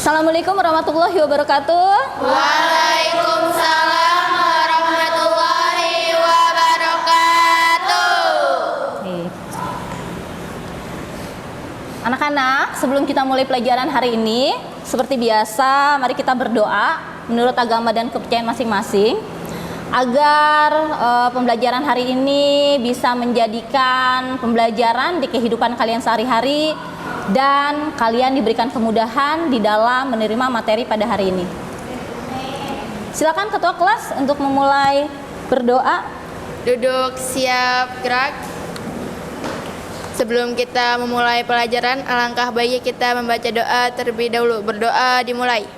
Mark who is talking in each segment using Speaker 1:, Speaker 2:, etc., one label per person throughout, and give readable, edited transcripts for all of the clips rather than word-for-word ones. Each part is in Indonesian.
Speaker 1: Assalamualaikum warahmatullahi wabarakatuh.
Speaker 2: Waalaikumsalam warahmatullahi wabarakatuh.
Speaker 1: Anak-anak, sebelum kita mulai pelajaran hari ini, seperti biasa, mari kita berdoa menurut agama dan kepercayaan masing-masing agar pembelajaran hari ini bisa menjadikan pembelajaran di kehidupan kalian sehari-hari dan kalian diberikan kemudahan di dalam menerima materi pada hari ini. Silakan ketua kelas untuk memulai berdoa.
Speaker 2: Duduk, siap, gerak. Sebelum kita memulai pelajaran, alangkah baiknya kita membaca doa terlebih dahulu. Berdoa dimulai.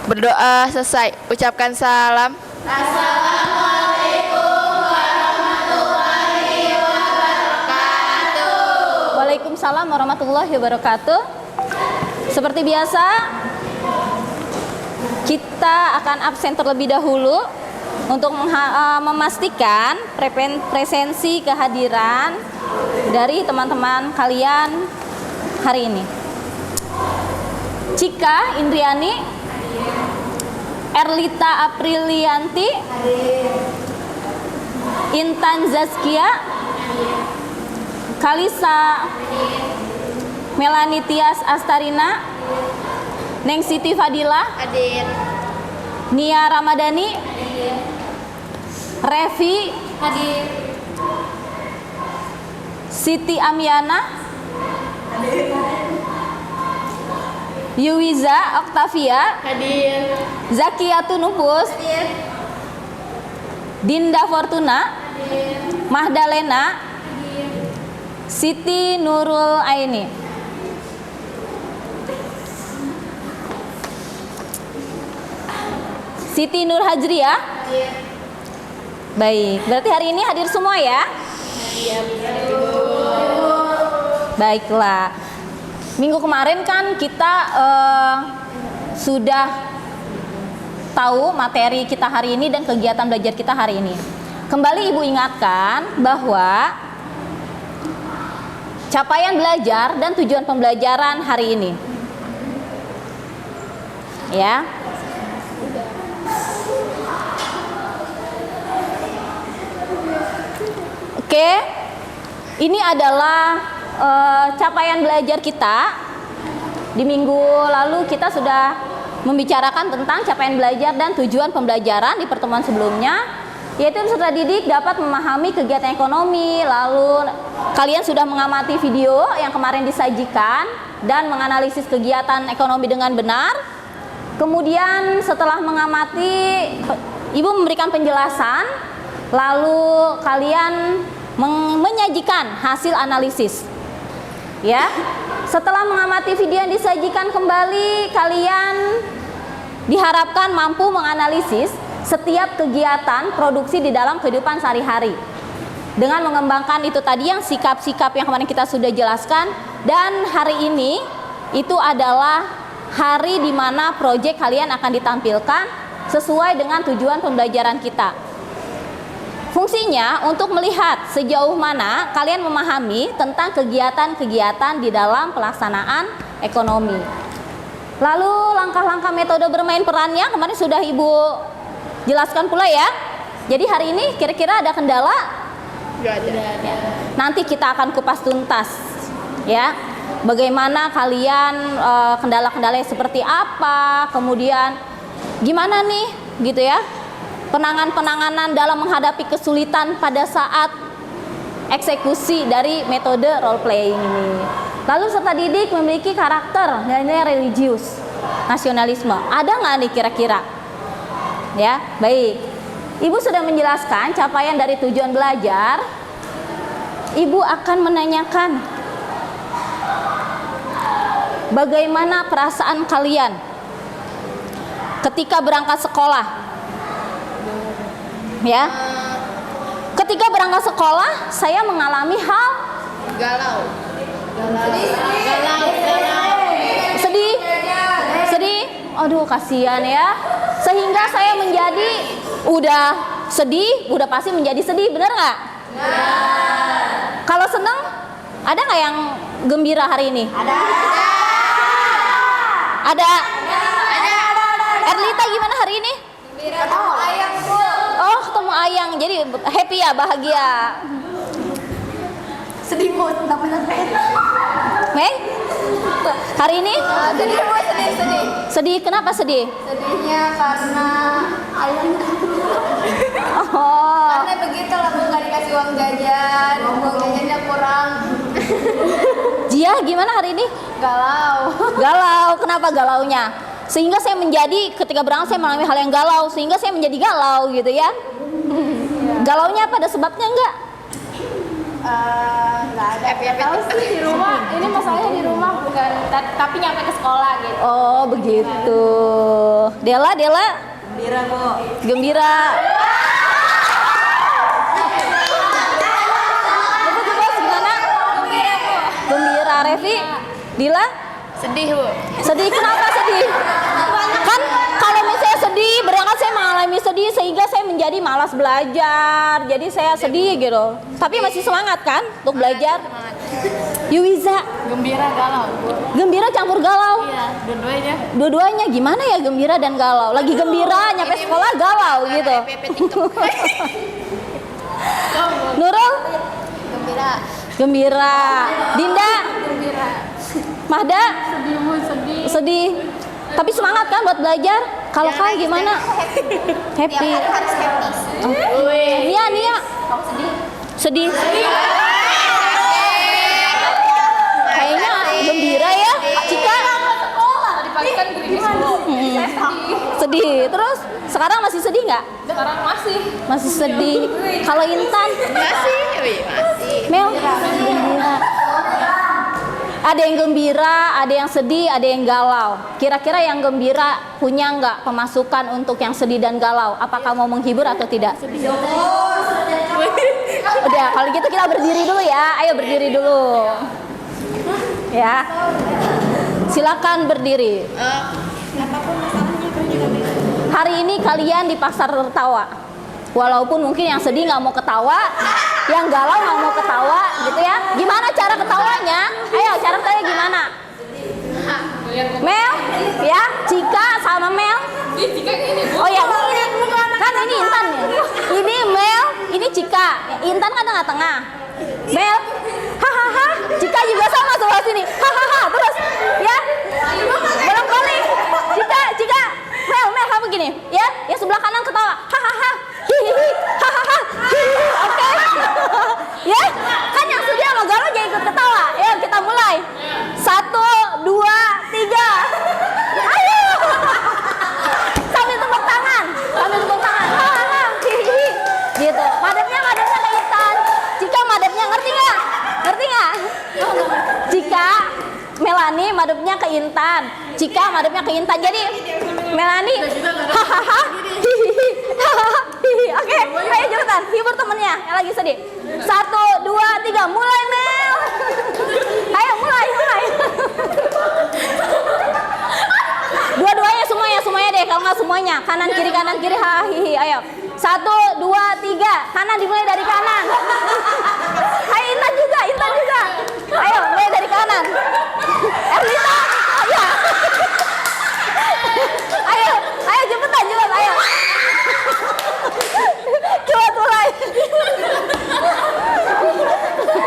Speaker 2: Berdoa selesai. Ucapkan salam.
Speaker 1: Waalaikumsalam warahmatullahi wabarakatuh. Seperti biasa, kita akan absen terlebih dahulu untuk memastikan presensi kehadiran dari teman-teman kalian hari ini. Cika Indriani, Erlita Aprilianti, Intan Zaskia, Kalisa Melani Tias Astarina, Neng Siti Fadila,
Speaker 2: Hadir.
Speaker 1: Nia Ramadhani, Revi,
Speaker 2: Hadir.
Speaker 1: Siti Amiana, Yuwiza Oktavia,
Speaker 2: Hadir.
Speaker 1: Zakiyatun Nufus,
Speaker 2: Hadir.
Speaker 1: Dinda Fortuna,
Speaker 2: Hadir.
Speaker 1: Mahdalena, Siti Nurul Aini. Siti Nur Hajriah. Baik, berarti hari ini hadir semua ya? Baiklah. Minggu kemarin kan kita sudah tahu materi kita hari ini dan kegiatan belajar kita hari ini. Kembali Ibu ingatkan bahwa capaian belajar dan tujuan pembelajaran hari ini. Ya. Oke. Ini adalah capaian belajar kita. Di minggu lalu kita sudah membicarakan tentang capaian belajar dan tujuan pembelajaran di pertemuan sebelumnya, yaitu peserta didik dapat memahami kegiatan ekonomi. Lalu kalian sudah mengamati video yang kemarin disajikan dan menganalisis kegiatan ekonomi dengan benar. Kemudian setelah mengamati, Ibu memberikan penjelasan, lalu kalian menyajikan hasil analisis. Ya, setelah mengamati video yang disajikan kembali, kalian diharapkan mampu menganalisis setiap kegiatan produksi di dalam kehidupan sehari-hari dengan mengembangkan itu tadi yang sikap-sikap yang kemarin kita sudah jelaskan. Dan hari ini itu adalah hari di mana proyek kalian akan ditampilkan sesuai dengan tujuan pembelajaran kita. Fungsinya untuk melihat sejauh mana kalian memahami tentang kegiatan-kegiatan di dalam pelaksanaan ekonomi. Lalu langkah-langkah metode bermain perannya kemarin sudah Ibu jelaskan pula ya. Jadi hari ini kira-kira ada kendala?
Speaker 2: Enggak ada.
Speaker 1: Nanti kita akan kupas tuntas ya. Bagaimana kalian kendala-kendalanya seperti apa, kemudian gimana nih gitu ya. Penanganan dalam menghadapi kesulitan pada saat eksekusi dari metode role playing ini. Lalu peserta didik memiliki karakter nilai-nilai religius, nasionalisme. Ada nggak nih kira-kira? Ya, baik. Ibu sudah menjelaskan capaian dari tujuan belajar. Ibu akan menanyakan bagaimana perasaan kalian ketika berangkat sekolah. Ya, ketika berangkat sekolah, saya mengalami hal
Speaker 2: Galau.
Speaker 1: sedih. Aduh, kasihan ya. Sehingga saya menjadi udah sedih, udah pasti menjadi sedih, benar nggak? Kalau seneng, ada nggak yang gembira hari ini? Ada. Erlita gimana hari ini?
Speaker 2: Ketemu ayang full.
Speaker 1: Oh, ketemu Ayang, jadi happy ya, bahagia.
Speaker 2: Sedih bu,
Speaker 1: Mei? Hari ini?
Speaker 2: sedih bu, sedih.
Speaker 1: Sedih, kenapa sedih?
Speaker 2: Sedihnya karena ayang.
Speaker 1: Oh,
Speaker 2: Karena begitu lah bu, nggak dikasih uang jajan jajannya kurang.
Speaker 1: Jia gimana hari ini?
Speaker 2: Galau.
Speaker 1: Galau, kenapa galaunya? Sehingga saya menjadi, ketika berangkat saya mengalami hal yang galau, sehingga saya menjadi galau gitu ya. Galaunya apa, ada sebabnya enggak?
Speaker 2: Nggak ada. Tahu sih di rumah. Ini masalahnya di rumah bukan, tapi nyampe ke sekolah gitu.
Speaker 1: Oh begitu. Dela?
Speaker 2: Gembira bu.
Speaker 1: Gembira. Coba gimana?
Speaker 2: Gembira bu.
Speaker 1: Gembira. Revi? Dila?
Speaker 2: Sedih bu.
Speaker 1: Sedih, kenapa sedih? Kan kalau misalnya sedih, berangkat saya mengalami sedih sehingga saya menjadi malas belajar. Jadi saya sedih gitu. Tapi masih semangat kan untuk belajar? Yuwiza,
Speaker 2: Gembira galau bu.
Speaker 1: gembira campur galau.
Speaker 2: Iya, dua-duanya.
Speaker 1: Dua-duanya gimana ya, gembira dan galau? Lagi gembira, nyampe sekolah galau gitu. Nurul?
Speaker 2: Gembira.
Speaker 1: Gembira. Dinda?
Speaker 2: Gembira.
Speaker 1: Mahda?
Speaker 2: Sedih bu, sedih.
Speaker 1: Sedih. Tapi semangat kan buat belajar? Kalau kau gimana? Happy.
Speaker 2: Harus happy.
Speaker 1: Nia.
Speaker 2: Kamu sedih?
Speaker 1: Sedih. Kayaknya gembira ya. Cika?
Speaker 2: Dipastikan gimana?
Speaker 1: Sedih. Terus sekarang masih sedih nggak?
Speaker 2: Sekarang masih.
Speaker 1: Masih sedih. Kalau Intan?
Speaker 2: Masih.
Speaker 1: Mel? Gembira. Ada yang gembira, ada yang sedih, ada yang galau. Kira-kira yang gembira punya nggak pemasukan untuk yang sedih dan galau? Apakah mau menghibur atau tidak? Udah, kalau gitu kita berdiri dulu ya. Ayo berdiri dulu. Ya. Silakan berdiri. Hari ini kalian dipaksa tertawa. Walaupun mungkin yang sedih nggak mau ketawa, yang galau nggak mau ketawa, gitu ya. Gimana cara ketawanya? Ayo, cara ketawanya gimana? Mel, ya, Cika sama Mel. Oh ya, ini kan ini Intan ya. Ini Mel, ini Cika. Intan kan tengah-tengah. Mel, hahaha. Cika juga sama sebelah sini. Hahaha. Terus, ya. Bolak-balik. Cika. Mel, kamu gini, ya. Ya sebelah kanan ketawa. Hahaha. Hihihi. Hahaha. Hihihi. Oke. Ya, kan yang sedih sama galau jangan ikut ketawa. Ya, kita mulai. 1, 2, 3. Ayo. Sambil tepuk tangan. Hahaha. Hihihi. Gitu. Madepnya ke Intan. Cika madepnya ngerti nggak? Cika, Melani madepnya ke Intan. Cika madepnya ke Intan. Jadi Melani hahaha. Hihihi. Hahaha. Hihihi. Oke, ayo cepetan hibur temennya yang lagi sedih. 1, 2, 3, mulai Mel. Ayo mulai. Dua-duanya semuanya deh, kalau nggak semuanya. Kanan kiri, hahihi. Ayo. 1, 2, 3. Kanan dimulai dari kanan. Ayo Intan juga. Ayo, mulai dari kanan. Erlita. Ayo. Ayo cepetan, ayo. Coba mulai.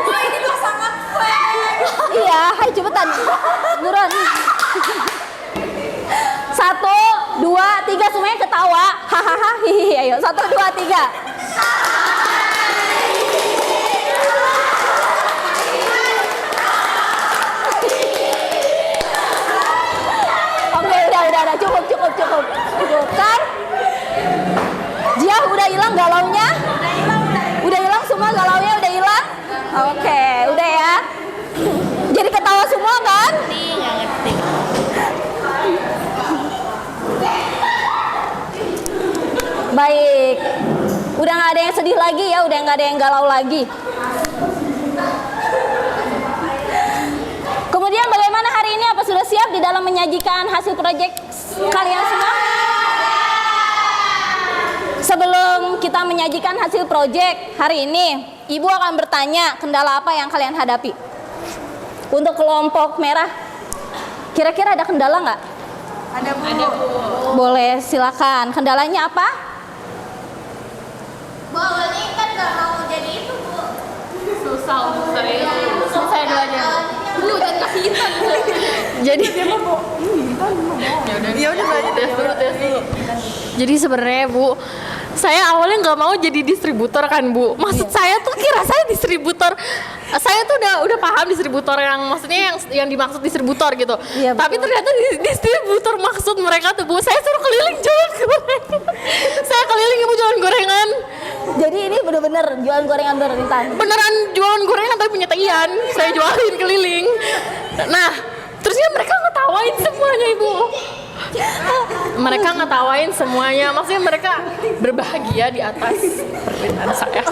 Speaker 2: Ini kok sangat fake.
Speaker 1: Iya, ayo cepetan. Buruan. 1, 2, 3 semuanya ketawa. Hahaha. Hihihi. Ayo 1, 2, 3. Oke, udah. Cukup. Kan? Jia udah hilang galaunya? Udah hilang semua galaunya, udah hilang? Oke, udah ya. Jadi ketawa semua kan?
Speaker 2: Nggak ngerti.
Speaker 1: Baik. Udah nggak ada yang sedih lagi ya, udah nggak ada yang galau lagi. Kemudian bagaimana hari ini? Apa sudah siap di dalam menyajikan hasil proyek kalian semua? Sebelum kita menyajikan hasil proyek hari ini, Ibu akan bertanya kendala apa yang kalian hadapi. Untuk kelompok merah, kira-kira ada kendala nggak?
Speaker 3: Ada Bu.
Speaker 1: Boleh, silakan. Kendalanya apa?
Speaker 2: Bu, awalnya kan nggak mau jadi itu, Bu.
Speaker 3: Susah untuk saya.
Speaker 2: Susah doanya. Bu, jangan kasih hitam.
Speaker 3: Jadi
Speaker 2: Ya udah
Speaker 3: tes dulu. Jadi sebenarnya Bu, saya awalnya nggak mau jadi distributor kan Bu. Maksud saya tuh kira saya distributor. Saya tuh udah paham distributor yang maksudnya yang dimaksud distributor gitu.
Speaker 1: Iya,
Speaker 3: Tapi ternyata distributor maksud mereka tuh Bu. Saya suruh keliling jualan gorengan. Saya keliling Ibu jualan gorengan.
Speaker 1: Jadi ini bener-bener jualan gorengan berentan.
Speaker 3: Beneran jualan gorengan tapi punya Tian. Saya jualin keliling. Nah, terusnya mereka ngetawain semuanya Ibu. Mereka ngetawain semuanya, maksudnya mereka berbahagia di atas penderitaan saya.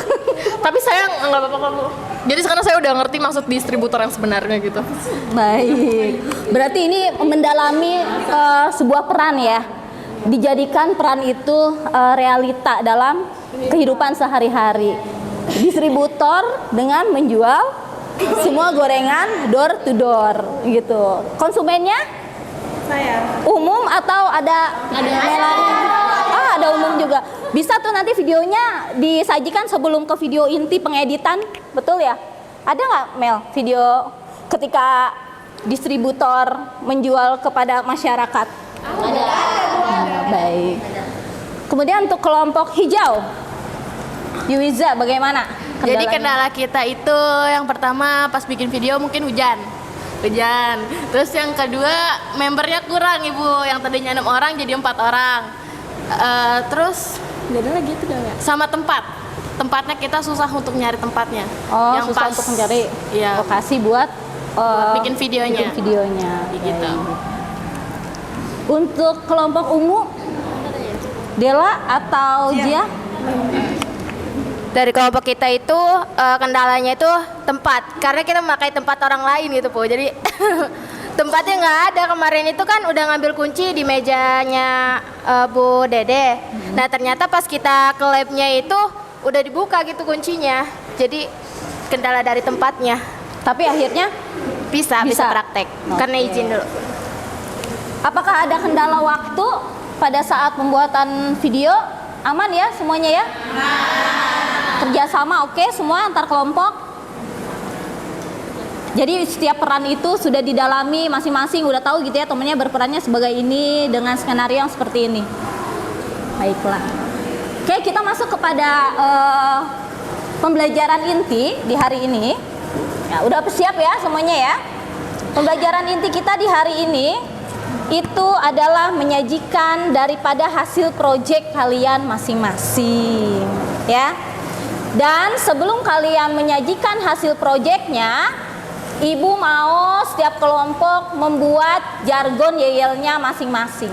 Speaker 3: Tapi saya nggak apa-apa kok Bu. Jadi sekarang saya udah ngerti maksud distributor yang sebenarnya gitu.
Speaker 1: Baik. Berarti ini mendalami sebuah peran ya. Dijadikan peran itu realita dalam kehidupan sehari-hari. Distributor dengan menjual semua gorengan door to door gitu. Konsumennya
Speaker 3: Saya.
Speaker 1: umum atau ada ada umum juga. Bisa tuh nanti videonya disajikan sebelum ke video inti pengeditan, betul ya? Ada nggak Mel video ketika distributor menjual kepada masyarakat? Ada. Baik. Kemudian untuk kelompok hijau, Yuiza bagaimana?
Speaker 2: Jadi
Speaker 1: kendalanya?
Speaker 2: kendala kita itu yang pertama pas bikin video mungkin hujan. Terus yang kedua membernya kurang Ibu, yang tadinya 6 orang jadi 4 orang. Terus
Speaker 3: Gak ada lagi itu ya?
Speaker 2: sama tempatnya kita susah untuk nyari tempatnya.
Speaker 1: Oh,
Speaker 2: yang
Speaker 1: susah
Speaker 2: pas.
Speaker 1: untuk mencari
Speaker 2: Iya.
Speaker 1: lokasi buat
Speaker 2: Bikin videonya.
Speaker 1: bikin videonya.
Speaker 2: Gitu.
Speaker 1: Baik. Untuk kelompok ungu, Dela atau Jia?
Speaker 4: Dari kelompok kita itu kendalanya itu tempat, karena kita memakai tempat orang lain gitu Po. Jadi tempatnya nggak ada. Kemarin itu kan udah ngambil kunci di mejanya Bu Dede. Nah ternyata pas kita ke labnya itu udah dibuka gitu kuncinya. Jadi kendala dari tempatnya.
Speaker 1: Tapi akhirnya
Speaker 4: Bisa
Speaker 1: Bisa.
Speaker 4: praktek karena
Speaker 1: Oke.
Speaker 4: izin dulu.
Speaker 1: apakah ada kendala waktu pada saat pembuatan video? Aman ya semuanya ya? Kerjasama oke semua antar kelompok? Jadi setiap peran itu sudah didalami masing-masing, udah tahu gitu ya temennya berperannya sebagai ini dengan skenario yang seperti ini. Baiklah. Oke, kita masuk kepada pembelajaran inti di hari ini. Ya, udah siap ya semuanya ya? Pembelajaran inti kita di hari ini itu adalah menyajikan daripada hasil proyek kalian masing-masing, ya. Dan sebelum kalian menyajikan hasil proyeknya, Ibu mau setiap kelompok membuat jargon yel-yelnya masing-masing.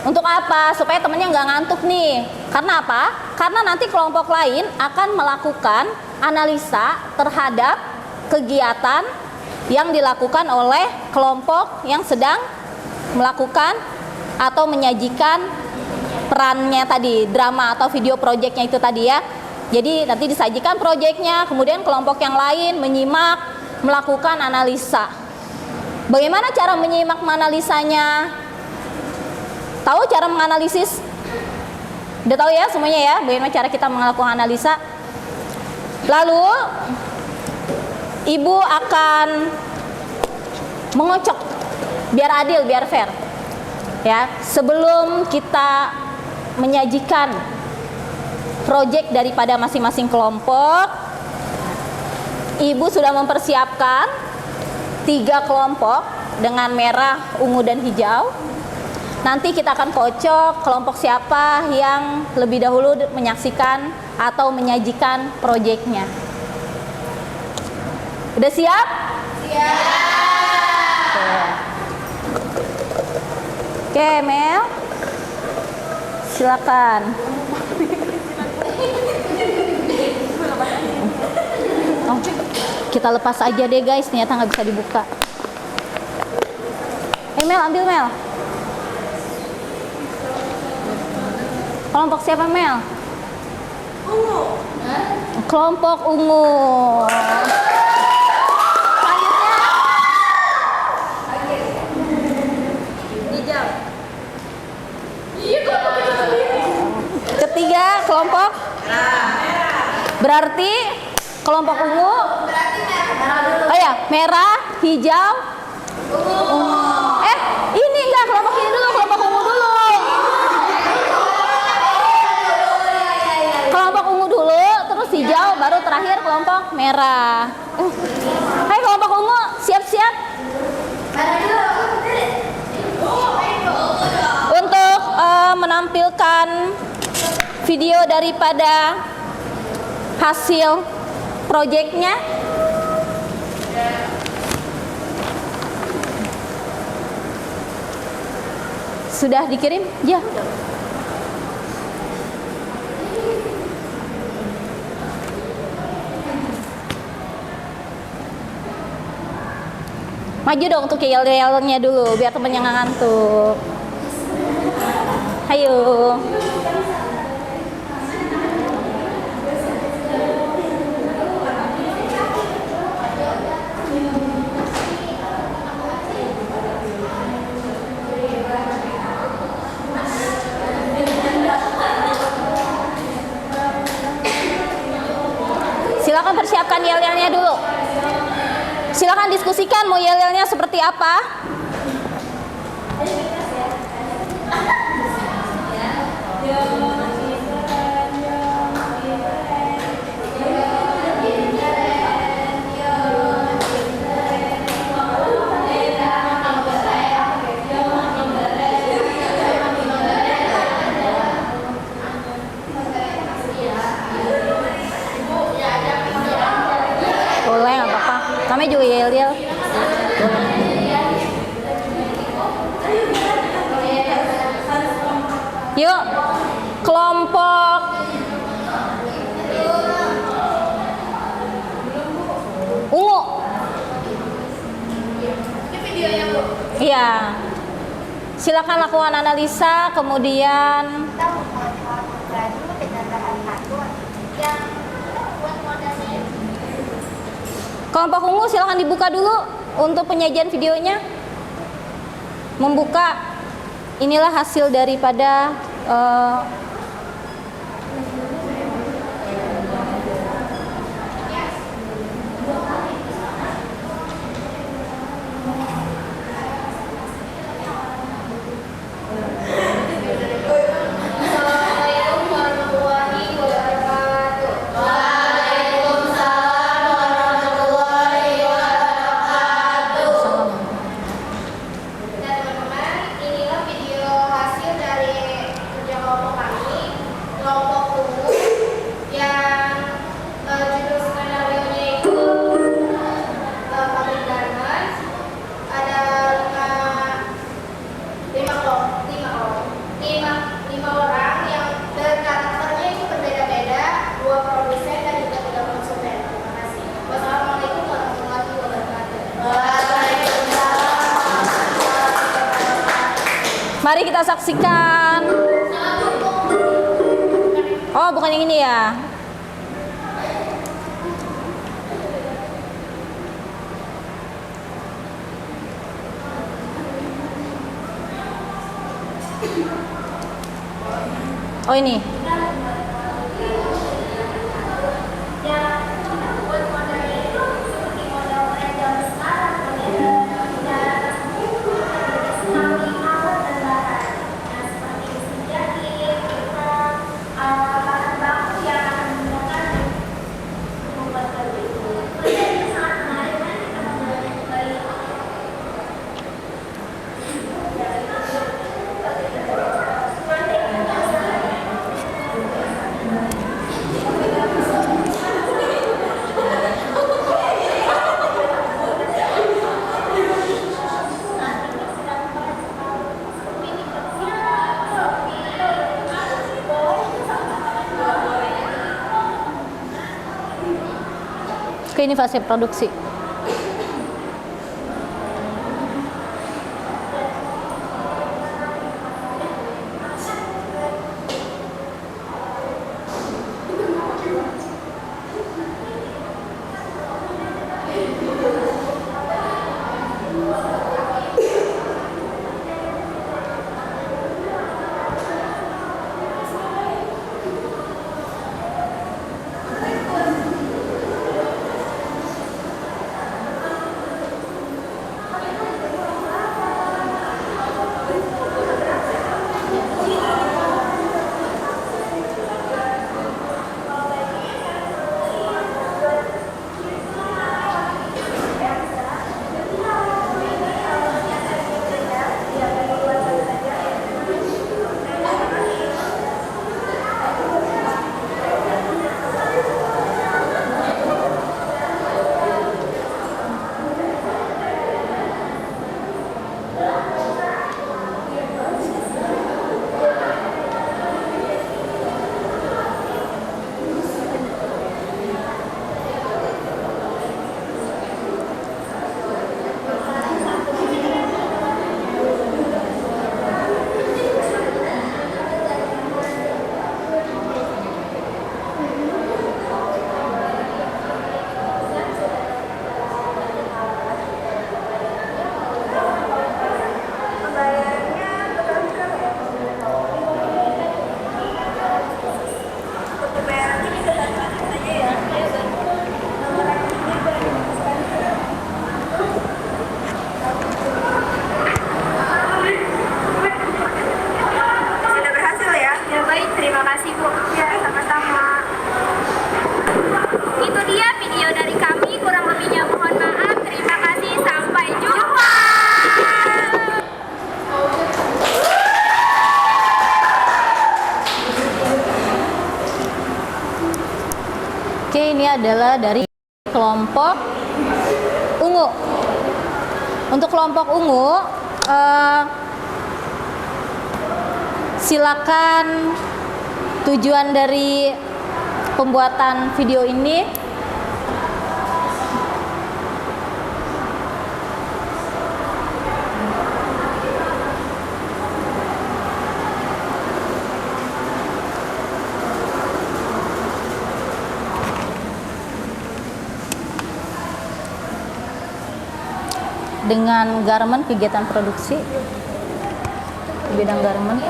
Speaker 1: Untuk apa? Supaya temennya nggak ngantuk nih. Karena apa? Karena nanti kelompok lain akan melakukan analisa terhadap kegiatan yang dilakukan oleh kelompok yang sedang melakukan atau menyajikan perannya tadi, drama atau video proyeknya itu tadi ya. Jadi nanti disajikan proyeknya, kemudian kelompok yang lain menyimak, melakukan analisa. Bagaimana cara menyimak menganalisanya? Tahu cara menganalisis? Udah tahu ya semuanya ya, bagaimana cara kita melakukan analisa? Lalu Ibu akan mengocok biar adil, biar fair. Ya, sebelum kita menyajikan proyek daripada masing-masing kelompok, Ibu sudah mempersiapkan 3 kelompok dengan merah, ungu, dan hijau. Nanti kita akan kocok kelompok siapa yang lebih dahulu menyaksikan atau menyajikan proyeknya. Udah siap? Siap. Oke, Mel. Silakan. Oh, kita lepas aja deh guys, ternyata nggak bisa dibuka. Mel, ambil Mel. Kelompok siapa Mel? Kelompok ungu. Ketiga kelompok. Berarti kelompok ungu. Oh ya, merah, hijau, ungu. Ini enggak kelompok ini dulu, kelompok ungu dulu. Kelompok ungu dulu, terus hijau, baru terakhir kelompok merah. Hai kelompok ungu, siap-siap. Untuk menampilkan video daripada hasil proyeknya. Sudah dikirim? Ya. Maju dong untuk yel-yelnya dulu biar temennya nggak ngantuk. Ayo. Silakan persiapkan yel-yelnya dulu. Silakan diskusikan mau yel-yelnya seperti apa. Boleh, nggak apa-apa. Namanya juga yel-yel. Yuk, kelompok ungu.
Speaker 4: Ini videonya, Bu.
Speaker 1: Iya. Silakan lakukan analisa, kemudian
Speaker 4: Kita membuat gadu dengan bahan kartun yang buat modalnya.
Speaker 1: kelompok ungu silakan dibuka dulu untuk penyajian videonya. Membuka, inilah hasil daripada
Speaker 4: Assalamualaikum warahmatullahi wabarakatuh. Waalaikumsalam warahmatullahi wabarakatuh. Dan teman-teman, inilah video hasil dari kerja kelompok kami, kelompok ungu, yang judul skenario-nya itu Public Garment. Ada lima orang yang karakternya itu berbeda-beda, 2 produsen dan juga 3 konsumen. Terima kasih. Wassalamualaikum warahmatullahi wabarakatuh.
Speaker 1: mari kita saksikan. Oh, bukan yang ini ya. Oh, ini. Oke, ini fase produksi.
Speaker 5: kasih Bu. Ya, sama-sama. Itu dia video dari kami, kurang lebihnya mohon maaf. Terima kasih, sampai jumpa.
Speaker 1: Oke, ini adalah dari kelompok ungu. Untuk kelompok ungu, silakan tujuan dari pembuatan video ini dengan garment, kegiatan produksi di bidang garment.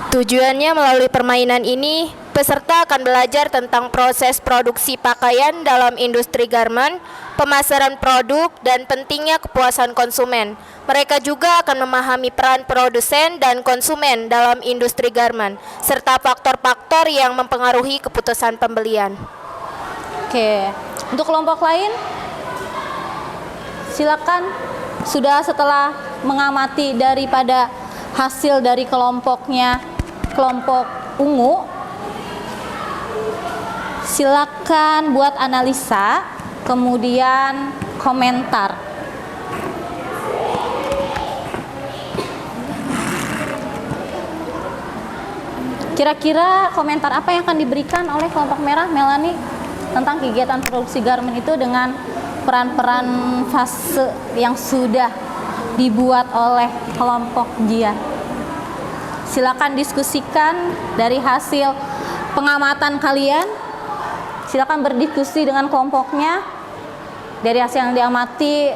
Speaker 4: Tujuannya melalui permainan ini, peserta akan belajar tentang proses produksi pakaian dalam industri garment, pemasaran produk, dan pentingnya kepuasan konsumen. Mereka juga akan memahami peran produsen dan konsumen dalam industri garment, serta faktor-faktor yang mempengaruhi keputusan pembelian.
Speaker 1: Oke, untuk kelompok lain, silakan sudah setelah mengamati daripada hasil dari kelompoknya, kelompok ungu, silakan buat analisa, kemudian komentar. Kira-kira komentar apa yang akan diberikan oleh kelompok merah, Melanie, tentang kegiatan produksi garment itu dengan peran-peran fase yang sudah dibuat oleh kelompok Jia? Silakan diskusikan dari hasil pengamatan kalian. Silakan berdiskusi dengan kelompoknya. Dari hasil yang diamati,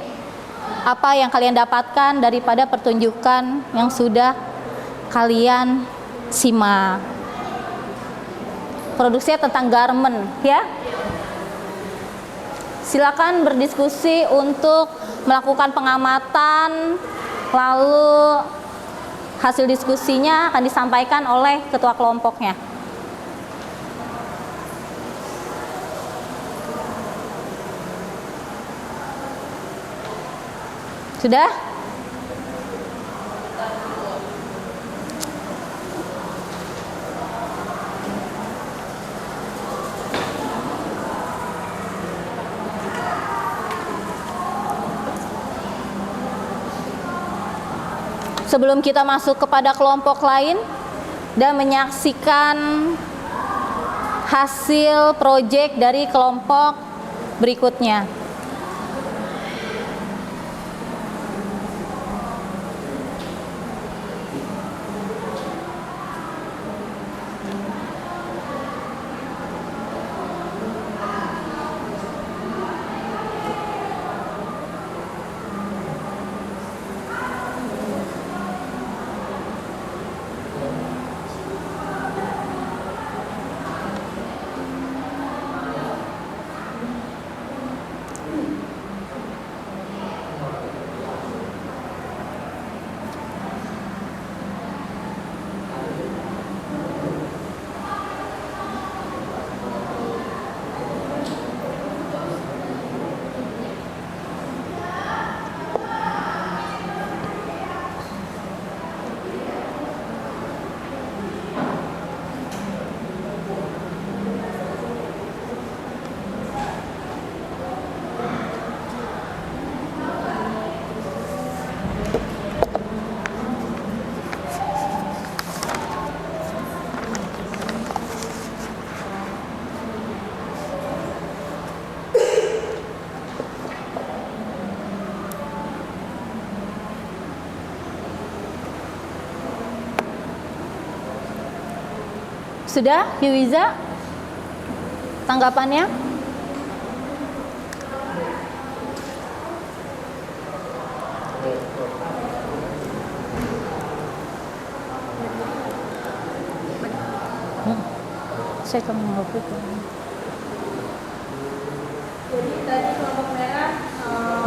Speaker 1: apa yang kalian dapatkan daripada pertunjukan yang sudah kalian simak. Produksinya tentang garment, ya. Silakan berdiskusi untuk melakukan pengamatan, lalu hasil diskusinya akan disampaikan oleh ketua kelompoknya. Sudah? Sebelum kita masuk kepada kelompok lain dan menyaksikan hasil proyek dari kelompok berikutnya. Sudah, Yuwiza? Tanggapannya? Saya akan mengobrol.
Speaker 2: Jadi tadi kelompok merah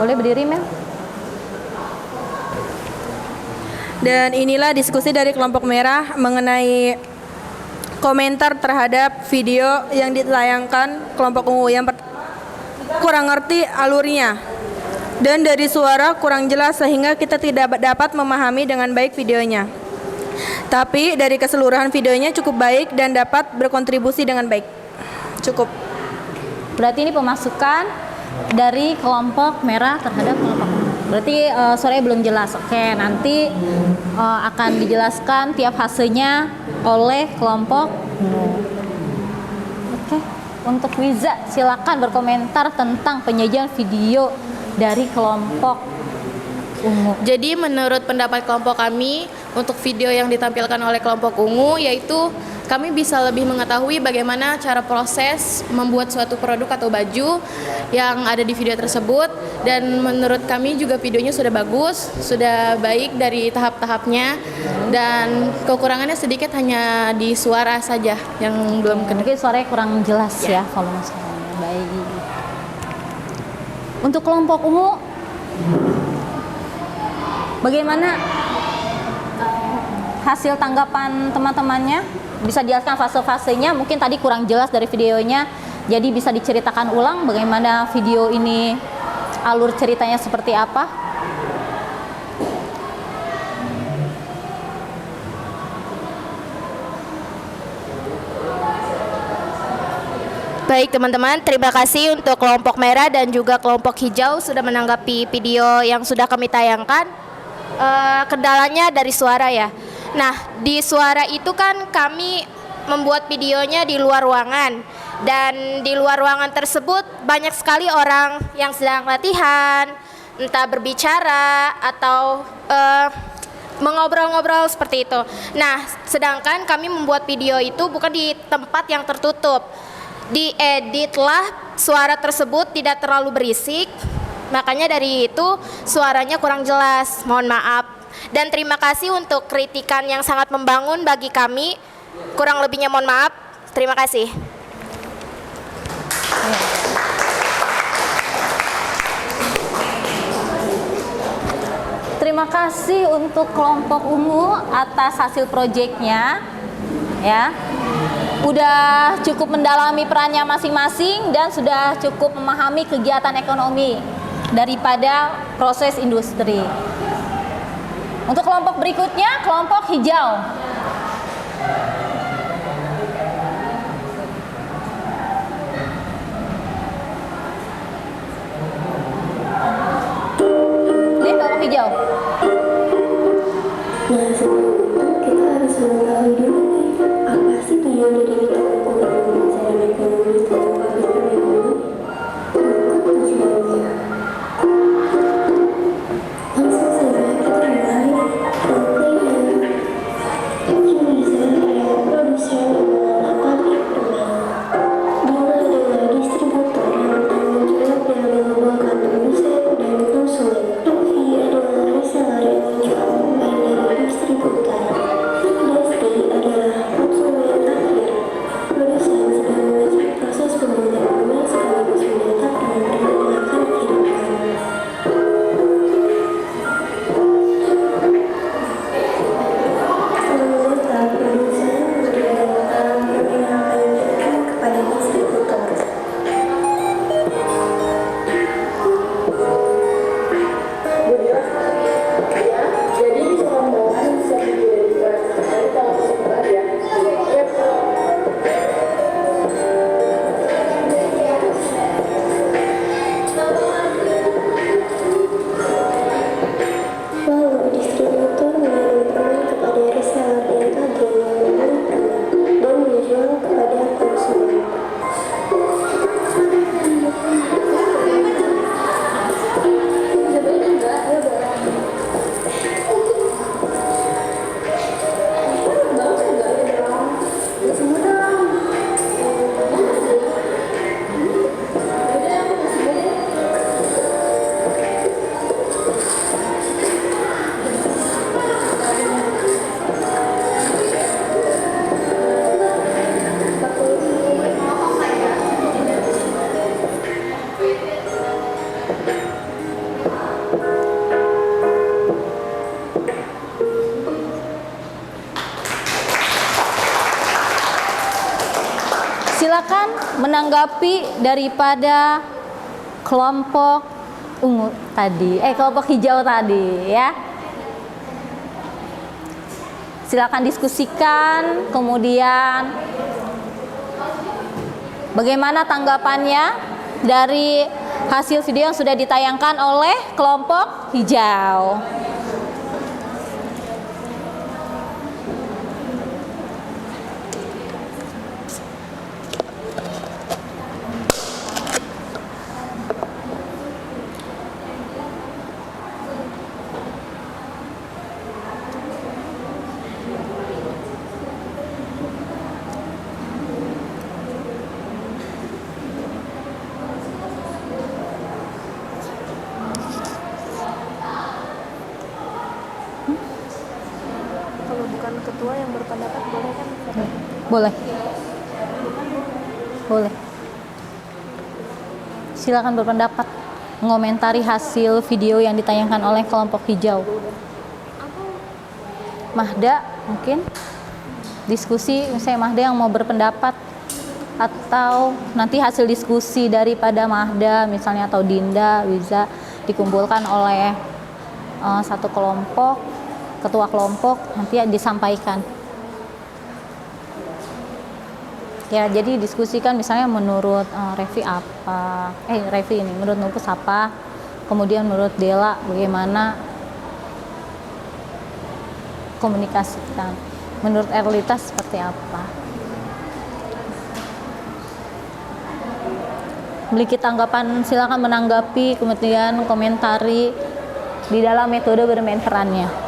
Speaker 1: Boleh berdiri, Mel?
Speaker 6: Dan inilah diskusi dari kelompok merah mengenai komentar terhadap video yang ditayangkan kelompok ungu. Kurang ngerti alurnya dan dari suara kurang jelas sehingga kita tidak dapat memahami dengan baik videonya. Tapi dari keseluruhan videonya cukup baik dan dapat berkontribusi dengan baik. Cukup.
Speaker 1: Berarti ini pemasukan dari kelompok merah terhadap kelompok ungu. Berarti suaranya belum jelas. Oke, nanti akan dijelaskan tiap hasilnya oleh kelompok ungu. Oke, untuk Wiza silakan berkomentar tentang penyajian video dari kelompok ungu.
Speaker 2: Jadi menurut pendapat kelompok kami, untuk video yang ditampilkan oleh kelompok ungu yaitu kami bisa lebih mengetahui bagaimana cara proses membuat suatu produk atau baju yang ada di video tersebut, dan menurut kami juga videonya sudah bagus, sudah baik dari tahap-tahapnya, dan kekurangannya sedikit hanya di suara saja yang belum kena.
Speaker 1: Mungkin suaranya kurang jelas ya volume suaranya. Baik. Untuk kelompok ungu bagaimana hasil tanggapan teman-temannya? Bisa dijelaskan fase-fasenya, mungkin tadi kurang jelas dari videonya, jadi bisa diceritakan ulang bagaimana video ini, alur ceritanya seperti apa?
Speaker 4: Baik teman-teman, terima kasih untuk kelompok merah dan juga kelompok hijau sudah menanggapi video yang sudah kami tayangkan. Kendalanya dari suara ya. Nah, di suara itu kan kami membuat videonya di luar ruangan, dan di luar ruangan tersebut banyak sekali orang yang sedang latihan, entah berbicara atau mengobrol-ngobrol seperti itu. Nah, sedangkan kami membuat video itu bukan di tempat yang tertutup. Dieditlah suara tersebut tidak terlalu berisik, makanya dari itu suaranya kurang jelas. Mohon maaf. Dan terima kasih untuk kritikan yang sangat membangun bagi kami. Kurang lebihnya mohon maaf. Terima kasih.
Speaker 1: Terima kasih untuk kelompok ungu atas hasil proyeknya. Ya. Udah cukup mendalami perannya masing-masing dan sudah cukup memahami kegiatan ekonomi daripada proses industri. Untuk kelompok berikutnya, kelompok hijau. Ini kelompok hijau.
Speaker 7: Nah, sebelum itu kita harus mengetahui dulu nih, apa sih tujuan dari kita melakukan pembelajaran ekonomi atau public ekonomi? Berikut tujuannya. Langsung saja kita mulai. Pentingnya, Indonesia adalah produsen dan mengelola pabrik permainan. Dia adalah distributor yang bertanggung jawab dalam mengembangkan produsen dan konsumen. Luffy adalah reseller yang menjual pemain dari distributor. Dusty adalah
Speaker 1: Silakan menanggapi daripada kelompok ungu tadi, kelompok hijau tadi ya. Silakan diskusikan, kemudian bagaimana tanggapannya dari hasil video yang sudah ditayangkan oleh kelompok hijau.
Speaker 6: Kalau bukan ketua yang berpendapat boleh kan?
Speaker 1: Boleh. Boleh. Silakan berpendapat, mengomentari hasil video yang ditayangkan oleh kelompok hijau. Mahda mungkin diskusi, misalnya Mahda yang mau berpendapat, atau nanti hasil diskusi daripada Mahda misalnya atau Dinda bisa dikumpulkan oleh satu kelompok, ketua kelompok, nanti disampaikan. Ya, jadi diskusikan misalnya menurut Revi apa, Revi ini menurut Nupus apa, kemudian menurut Dela bagaimana komunikasikan, menurut Erlita seperti apa. Memiliki tanggapan silakan menanggapi, kemudian komentari di dalam metode bermain perannya.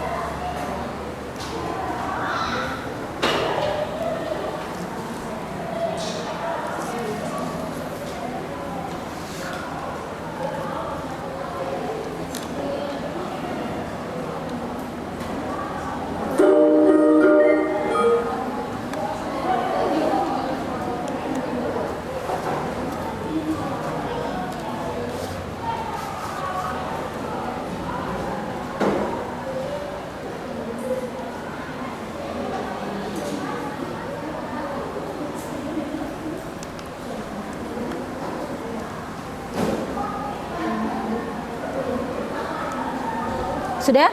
Speaker 1: Sudah?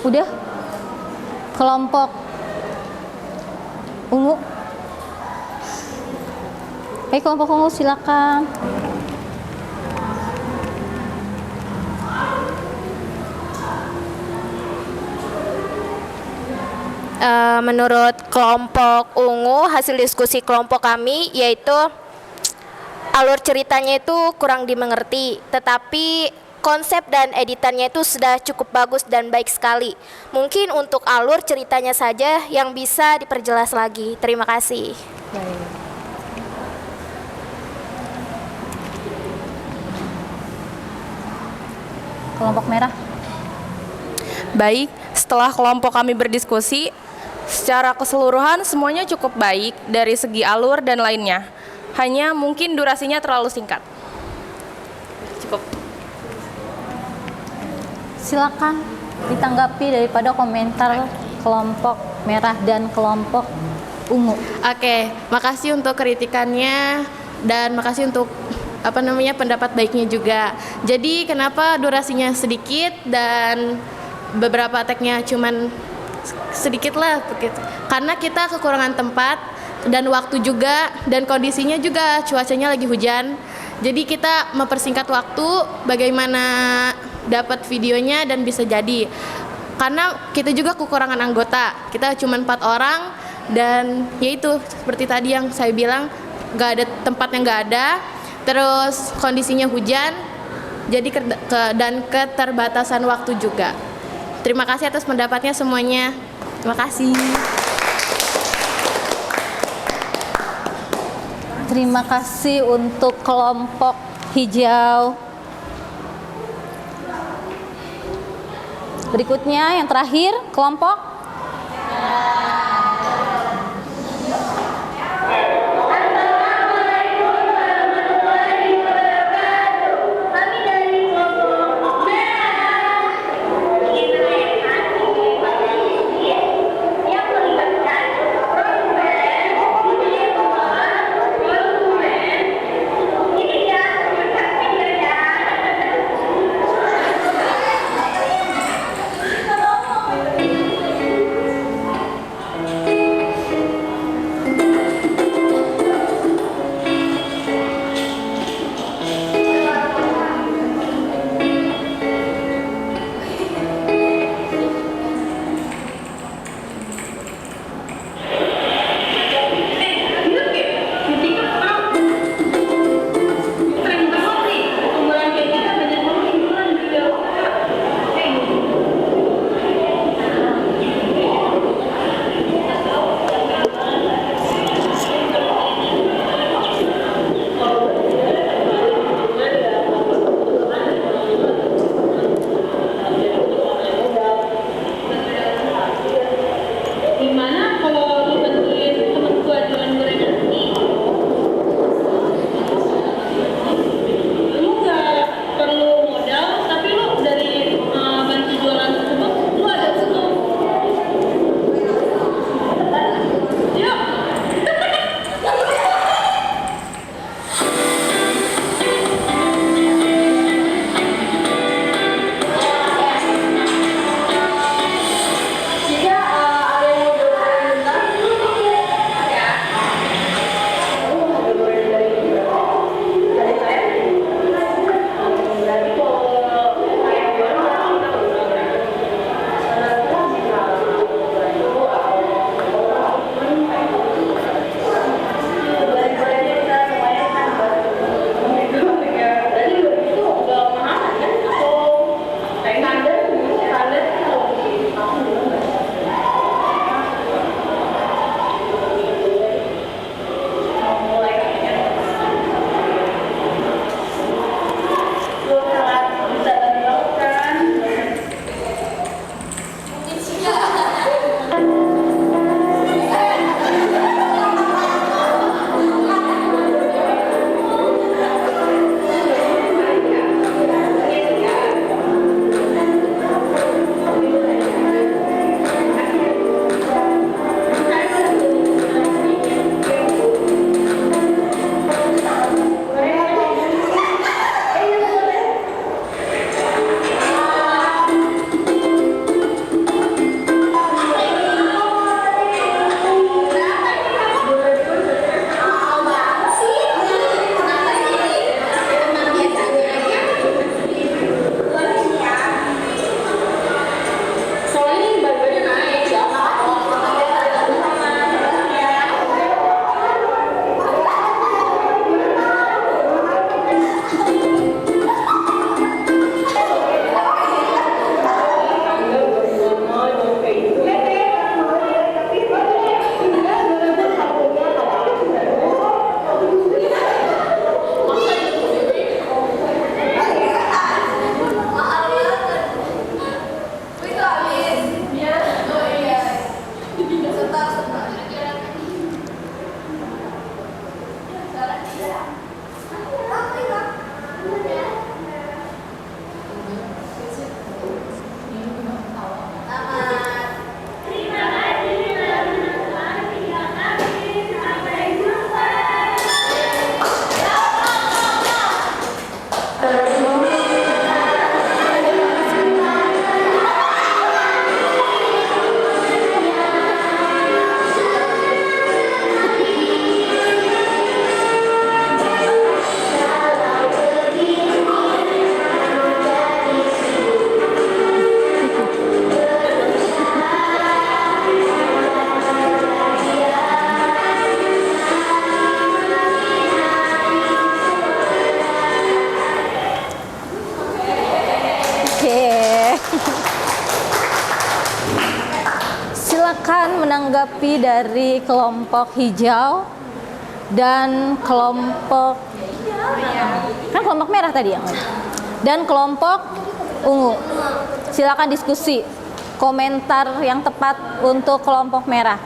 Speaker 1: Udah? Kelompok ungu. Kelompok ungu silakan.
Speaker 4: Menurut kelompok ungu, hasil diskusi kelompok kami yaitu alur ceritanya itu kurang dimengerti, tetapi konsep dan editannya itu sudah cukup bagus dan baik sekali. Mungkin untuk alur ceritanya saja yang bisa diperjelas lagi. Terima kasih.
Speaker 1: Baik. Kelompok merah.
Speaker 8: Baik, setelah kelompok kami berdiskusi, secara keseluruhan semuanya cukup baik dari segi alur dan lainnya. Hanya mungkin durasinya terlalu singkat. Cukup.
Speaker 1: Silakan ditanggapi daripada komentar kelompok merah dan kelompok ungu.
Speaker 2: Oke, makasih untuk kritikannya dan makasih untuk pendapat baiknya juga. Jadi kenapa durasinya sedikit dan beberapa tagnya cuman sedikit lah begitu. Karena kita kekurangan tempat dan waktu juga, dan kondisinya juga cuacanya lagi hujan. Jadi kita mempersingkat waktu bagaimana dapat videonya dan bisa jadi. Karena kita juga kekurangan anggota. Kita cuma 4 orang dan yaitu seperti tadi yang saya bilang, nggak ada tempat yang nggak ada. Terus kondisinya hujan. Jadi dan keterbatasan waktu juga. Terima kasih atas pendapatnya semuanya. Terima kasih.
Speaker 1: Terima kasih untuk kelompok hijau. Berikutnya yang terakhir kelompok menanggapi dari kelompok hijau dan kelompok merah tadi yang dan kelompok ungu? Silakan diskusi. Komentar yang tepat untuk kelompok merah.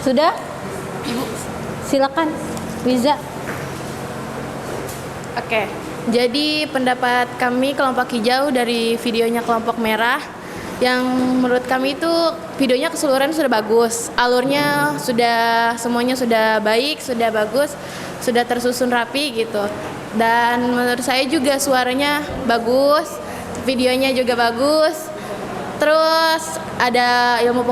Speaker 1: Sudah? Ibu, silakan. Wiza.
Speaker 2: Oke, jadi pendapat kami kelompok hijau dari videonya kelompok merah, yang menurut kami itu videonya keseluruhan sudah bagus, alurnya sudah semuanya sudah baik, sudah bagus, sudah tersusun rapi gitu. Dan menurut saya juga suaranya bagus, videonya juga bagus. Terus ada ilmu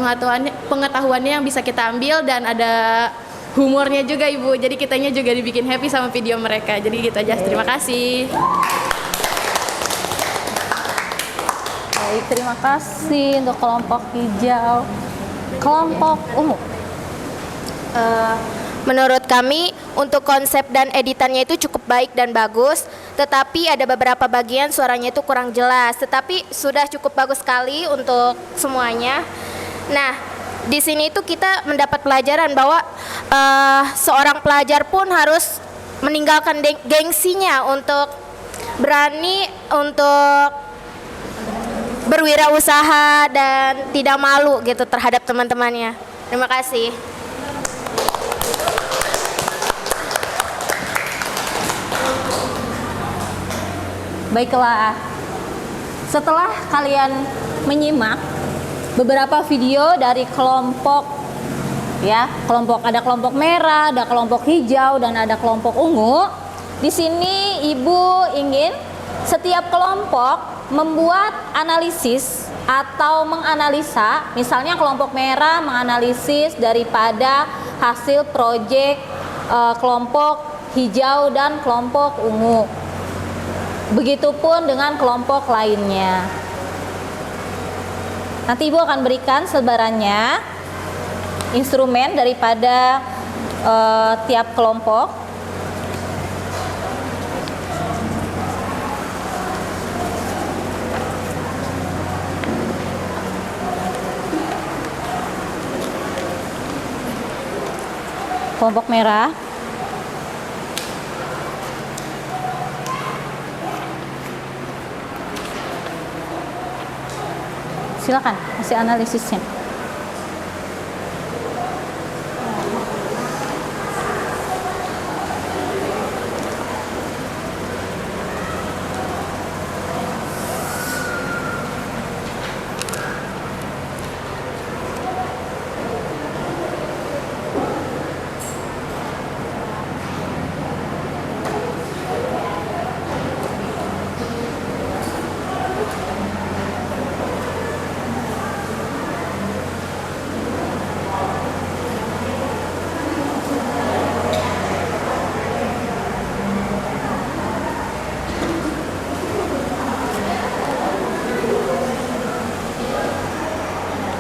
Speaker 2: pengetahuannya yang bisa kita ambil dan ada humornya juga Ibu. Jadi kitanya juga dibikin happy sama video mereka. Jadi gitu aja. Terima kasih.
Speaker 1: Baik, terima kasih untuk kelompok hijau. Kelompok ungu.
Speaker 4: Menurut kami, untuk konsep dan editannya itu cukup baik dan bagus, tetapi ada beberapa bagian suaranya itu kurang jelas, tetapi sudah cukup bagus sekali untuk semuanya. Nah, di sini itu kita mendapat pelajaran bahwa seorang pelajar pun harus meninggalkan gengsinya untuk berani untuk berwirausaha dan tidak malu gitu terhadap teman-temannya. Terima kasih.
Speaker 1: Baiklah, setelah kalian menyimak beberapa video dari kelompok, ya, ada kelompok merah, ada kelompok hijau, dan ada kelompok ungu. Di sini Ibu ingin setiap kelompok membuat analisis atau menganalisa, misalnya kelompok merah menganalisis daripada hasil proyek kelompok hijau dan kelompok ungu. Begitupun dengan kelompok lainnya. Nanti Ibu akan berikan sebarannya instrumen daripada tiap kelompok. kelompok merah. Silakan kasih analisisnya.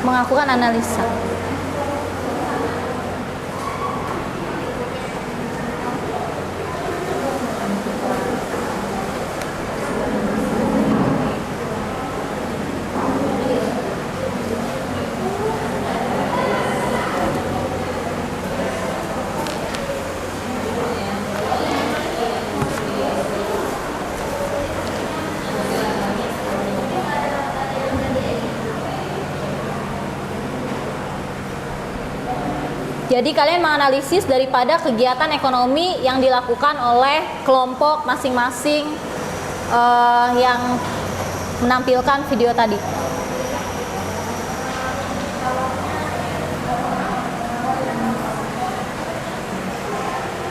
Speaker 1: Melakukan analisa. Jadi kalian menganalisis daripada kegiatan ekonomi yang dilakukan oleh kelompok masing-masing yang menampilkan video tadi.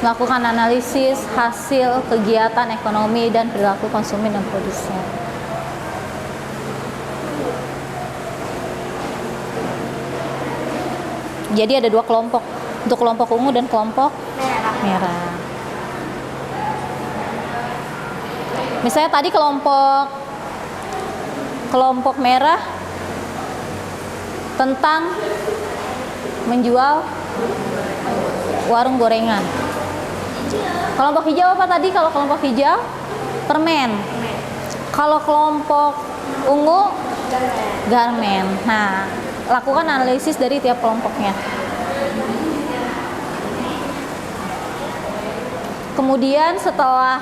Speaker 1: Melakukan analisis hasil kegiatan ekonomi dan perilaku konsumen dan produsen. Jadi ada dua kelompok, untuk kelompok ungu dan kelompok merah. Misalnya tadi kelompok merah tentang menjual warung gorengan. Kelompok hijau apa tadi? Kalau kelompok hijau permen. Kalau kelompok ungu garmen. Nah, lakukan analisis dari tiap kelompoknya. Kemudian setelah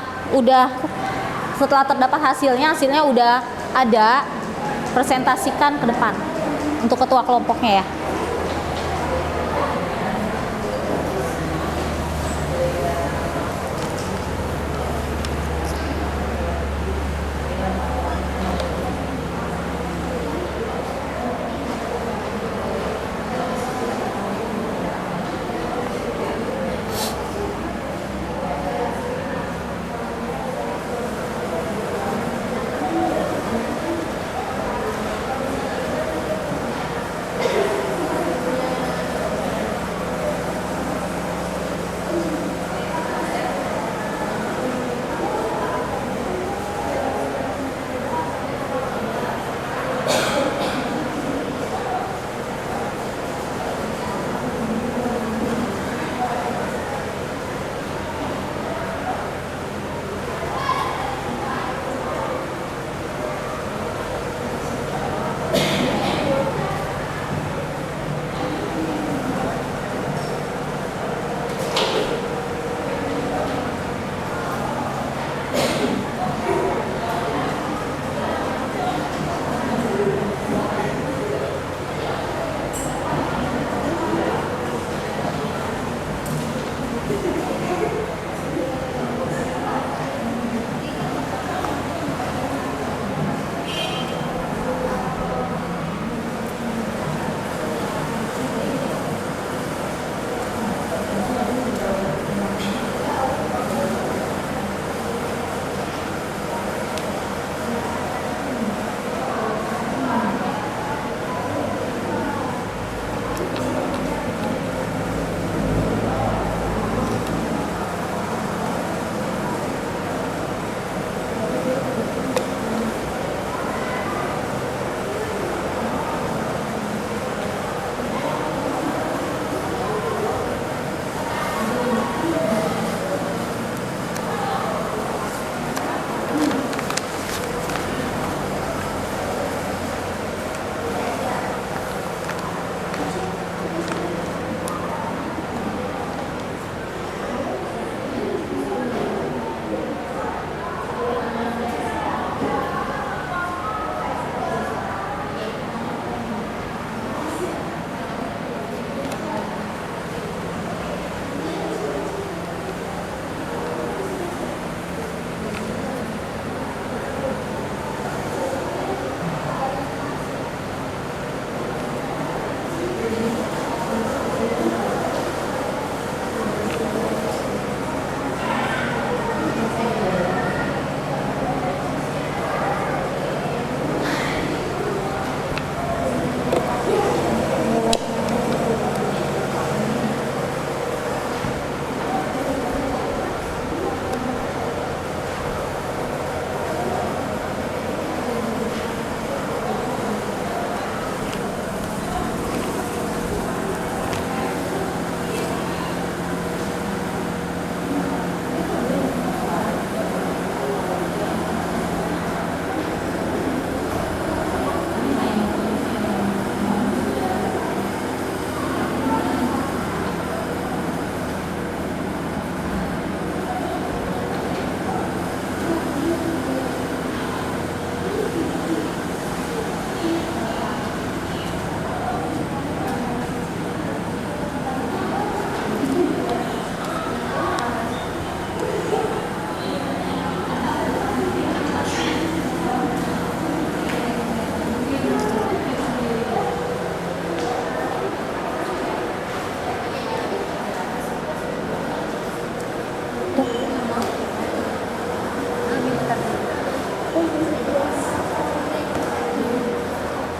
Speaker 1: terdapat hasilnya udah ada, presentasikan ke depan untuk ketua kelompoknya ya.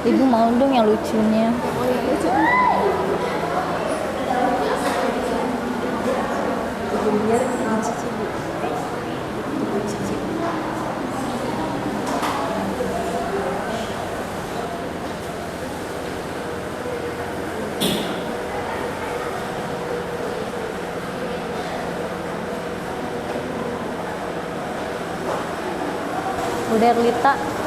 Speaker 1: Ibu mau dong yang lucunya. Udah Erlita.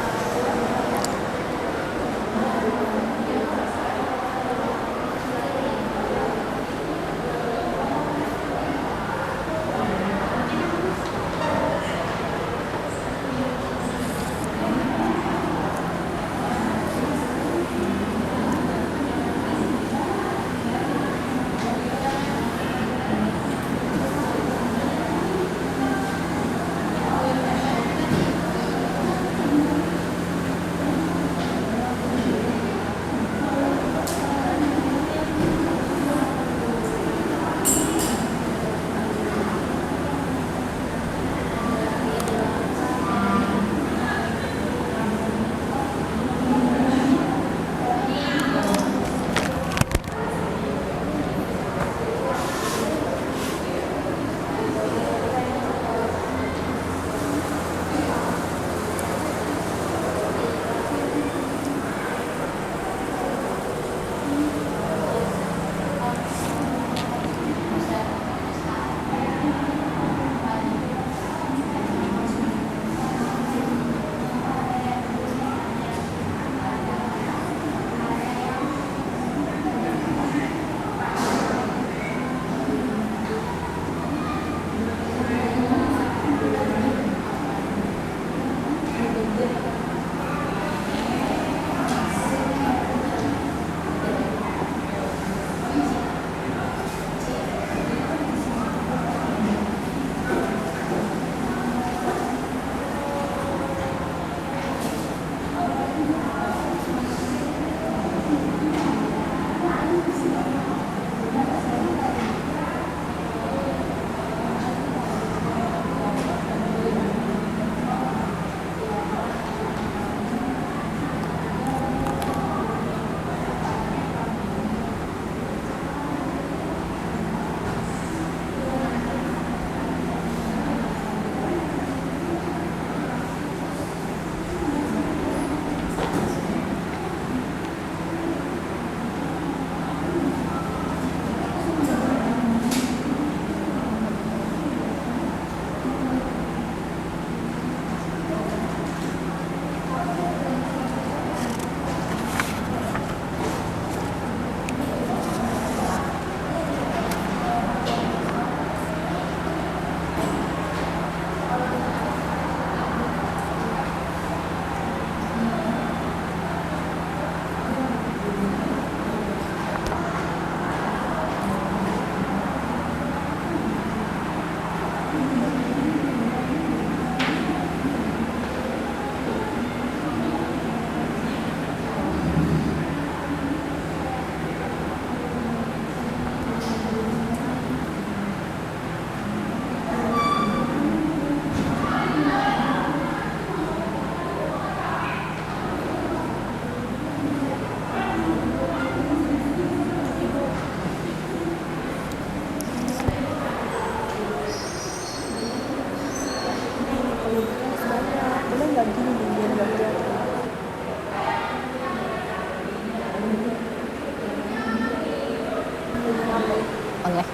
Speaker 1: Oke.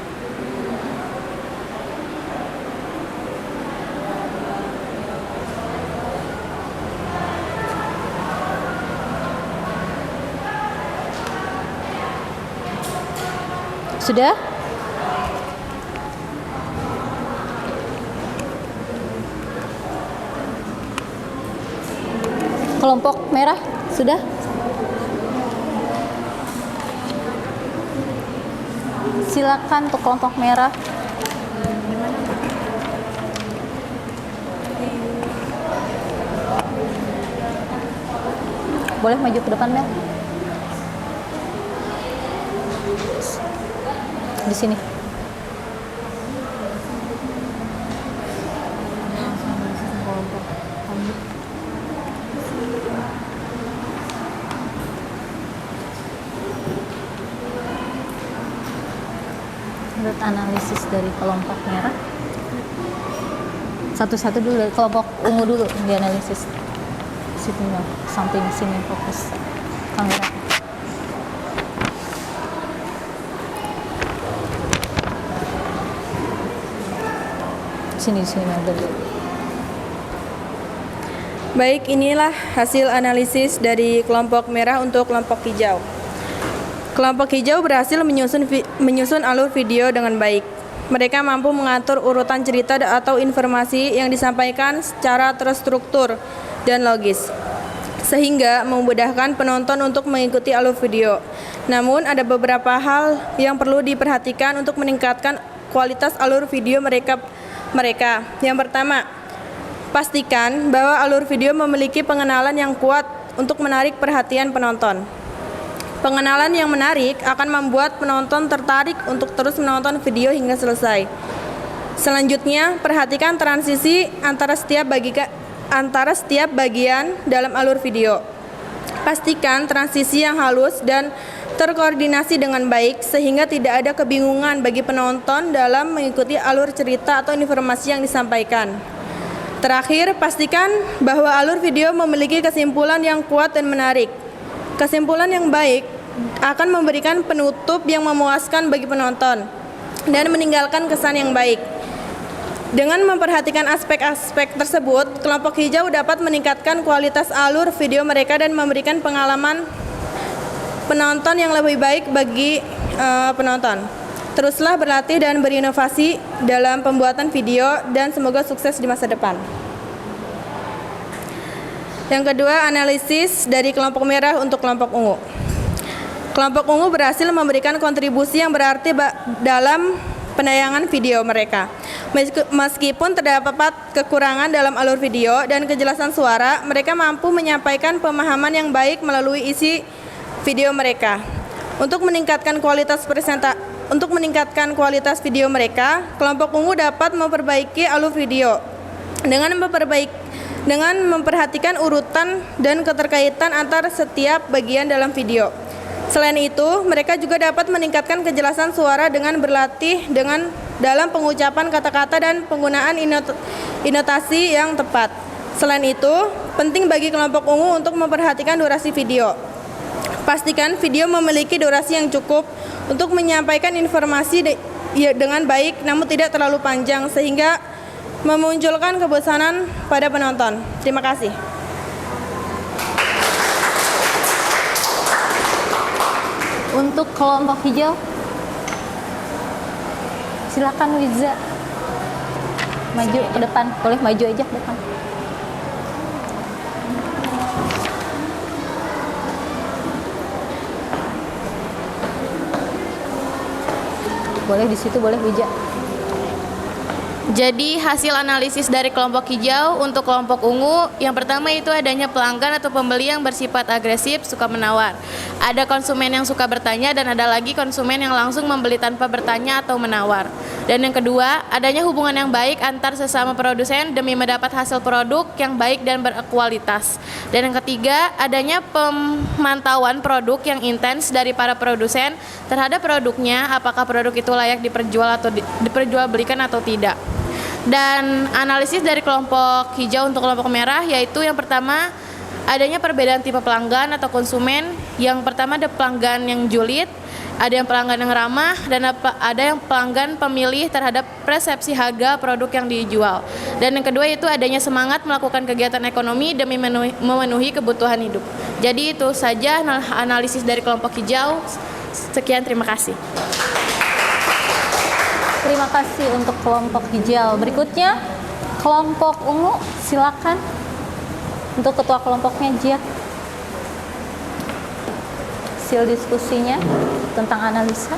Speaker 1: Sudah? Kelompok merah sudah? Silakan untuk kelompok merah. Boleh maju ke depan, Mel? Di sini. Ikut analisis dari kelompok merah. Satu-satu dulu dari kelompok ungu dulu dianalisis. Situ samping sini fokus kamera. Sini dulu.
Speaker 6: Baik, inilah hasil analisis dari kelompok merah untuk kelompok hijau. Kelompok hijau berhasil menyusun alur video dengan baik. Mereka mampu mengatur urutan cerita atau informasi yang disampaikan secara terstruktur dan logis, sehingga memudahkan penonton untuk mengikuti alur video. Namun, ada beberapa hal yang perlu diperhatikan untuk meningkatkan kualitas alur video mereka. Yang pertama, pastikan bahwa alur video memiliki pengenalan yang kuat untuk menarik perhatian penonton. Pengenalan yang menarik akan membuat penonton tertarik untuk terus menonton video hingga selesai. Selanjutnya, perhatikan transisi antara setiap bagian dalam alur video. Pastikan transisi yang halus dan terkoordinasi dengan baik sehingga tidak ada kebingungan bagi penonton dalam mengikuti alur cerita atau informasi yang disampaikan. Terakhir, pastikan bahwa alur video memiliki kesimpulan yang kuat dan menarik. Kesimpulan yang baik akan memberikan penutup yang memuaskan bagi penonton dan meninggalkan kesan yang baik. Dengan memperhatikan aspek-aspek tersebut, kelompok hijau dapat meningkatkan kualitas alur video mereka dan memberikan pengalaman penonton yang lebih baik bagi penonton. Teruslah berlatih dan berinovasi dalam pembuatan video dan semoga sukses di masa depan. Yang kedua, analisis dari kelompok merah untuk kelompok ungu. Kelompok ungu berhasil memberikan kontribusi yang berarti dalam penayangan video mereka. Meskipun terdapat kekurangan dalam alur video dan kejelasan suara, mereka mampu menyampaikan pemahaman yang baik melalui isi video mereka. Untuk meningkatkan kualitas video mereka, kelompok ungu dapat memperbaiki alur video dengan memperhatikan urutan dan keterkaitan antar setiap bagian dalam video. Selain itu, mereka juga dapat meningkatkan kejelasan suara dengan berlatih dalam pengucapan kata-kata dan penggunaan intonasi yang tepat. Selain itu, penting bagi kelompok ungu untuk memperhatikan durasi video. Pastikan video memiliki durasi yang cukup untuk menyampaikan informasi dengan baik namun tidak terlalu panjang sehingga memunculkan kebosanan pada penonton. Terima kasih.
Speaker 1: Untuk kelompok hijau, silakan Wiza maju ke depan. Boleh maju aja ke depan. Boleh di situ, boleh Wiza.
Speaker 2: Jadi hasil analisis dari kelompok hijau untuk kelompok ungu, yang pertama itu adanya pelanggan atau pembeli yang bersifat agresif, suka menawar. Ada konsumen yang suka bertanya dan ada lagi konsumen yang langsung membeli tanpa bertanya atau menawar. Dan yang kedua, adanya hubungan yang baik antar sesama produsen demi mendapat hasil produk yang baik dan berkualitas. Dan yang ketiga, adanya pemantauan produk yang intens dari para produsen terhadap produknya, apakah produk itu layak diperjualbelikan atau tidak. Dan analisis dari kelompok hijau untuk kelompok merah yaitu yang pertama, adanya perbedaan tipe pelanggan atau konsumen. Yang pertama ada pelanggan yang julid, ada yang pelanggan yang ramah, dan ada yang pelanggan pemilih terhadap persepsi harga produk yang dijual. Dan yang kedua itu adanya semangat melakukan kegiatan ekonomi demi memenuhi kebutuhan hidup. Jadi itu saja analisis dari kelompok hijau. Sekian, terima kasih.
Speaker 1: Terima kasih untuk kelompok hijau. Berikutnya kelompok ungu, silakan untuk ketua kelompoknya Jia. Hasil diskusinya tentang analisa.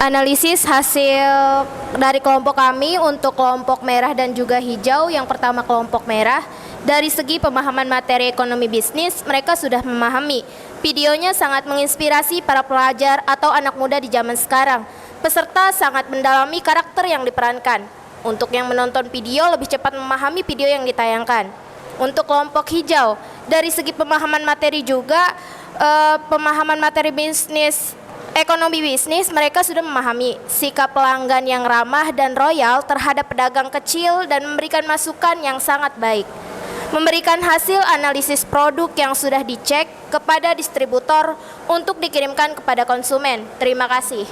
Speaker 4: Analisis hasil dari kelompok kami untuk kelompok merah dan juga hijau. Yang pertama kelompok merah, dari segi pemahaman materi ekonomi bisnis, mereka sudah memahami. Videonya sangat menginspirasi para pelajar atau anak muda di zaman sekarang. Peserta sangat mendalami karakter yang diperankan. Untuk yang menonton video lebih cepat memahami video yang ditayangkan. Untuk kelompok hijau, dari segi pemahaman materi juga, pemahaman materi bisnis ekonomi bisnis, mereka sudah memahami sikap pelanggan yang ramah dan royal terhadap pedagang kecil dan memberikan masukan yang sangat baik. Memberikan hasil analisis produk yang sudah dicek kepada distributor untuk dikirimkan kepada konsumen. Terima kasih.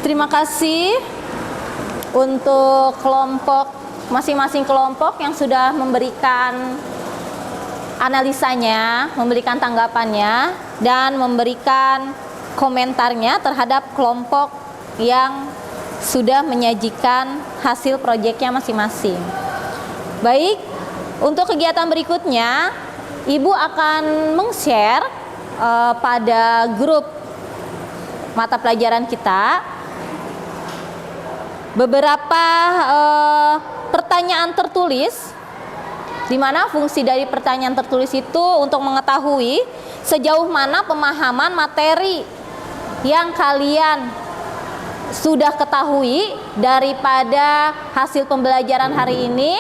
Speaker 1: Terima kasih untuk masing-masing kelompok yang sudah memberikan analisanya, memberikan tanggapannya, dan memberikan komentarnya terhadap kelompok yang sudah menyajikan hasil proyeknya masing-masing. Baik, untuk kegiatan berikutnya, Ibu akan meng-share pada grup mata pelajaran kita beberapa pertanyaan tertulis, di mana fungsi dari pertanyaan tertulis itu untuk mengetahui sejauh mana pemahaman materi yang kalian sudah ketahui daripada hasil pembelajaran hari ini,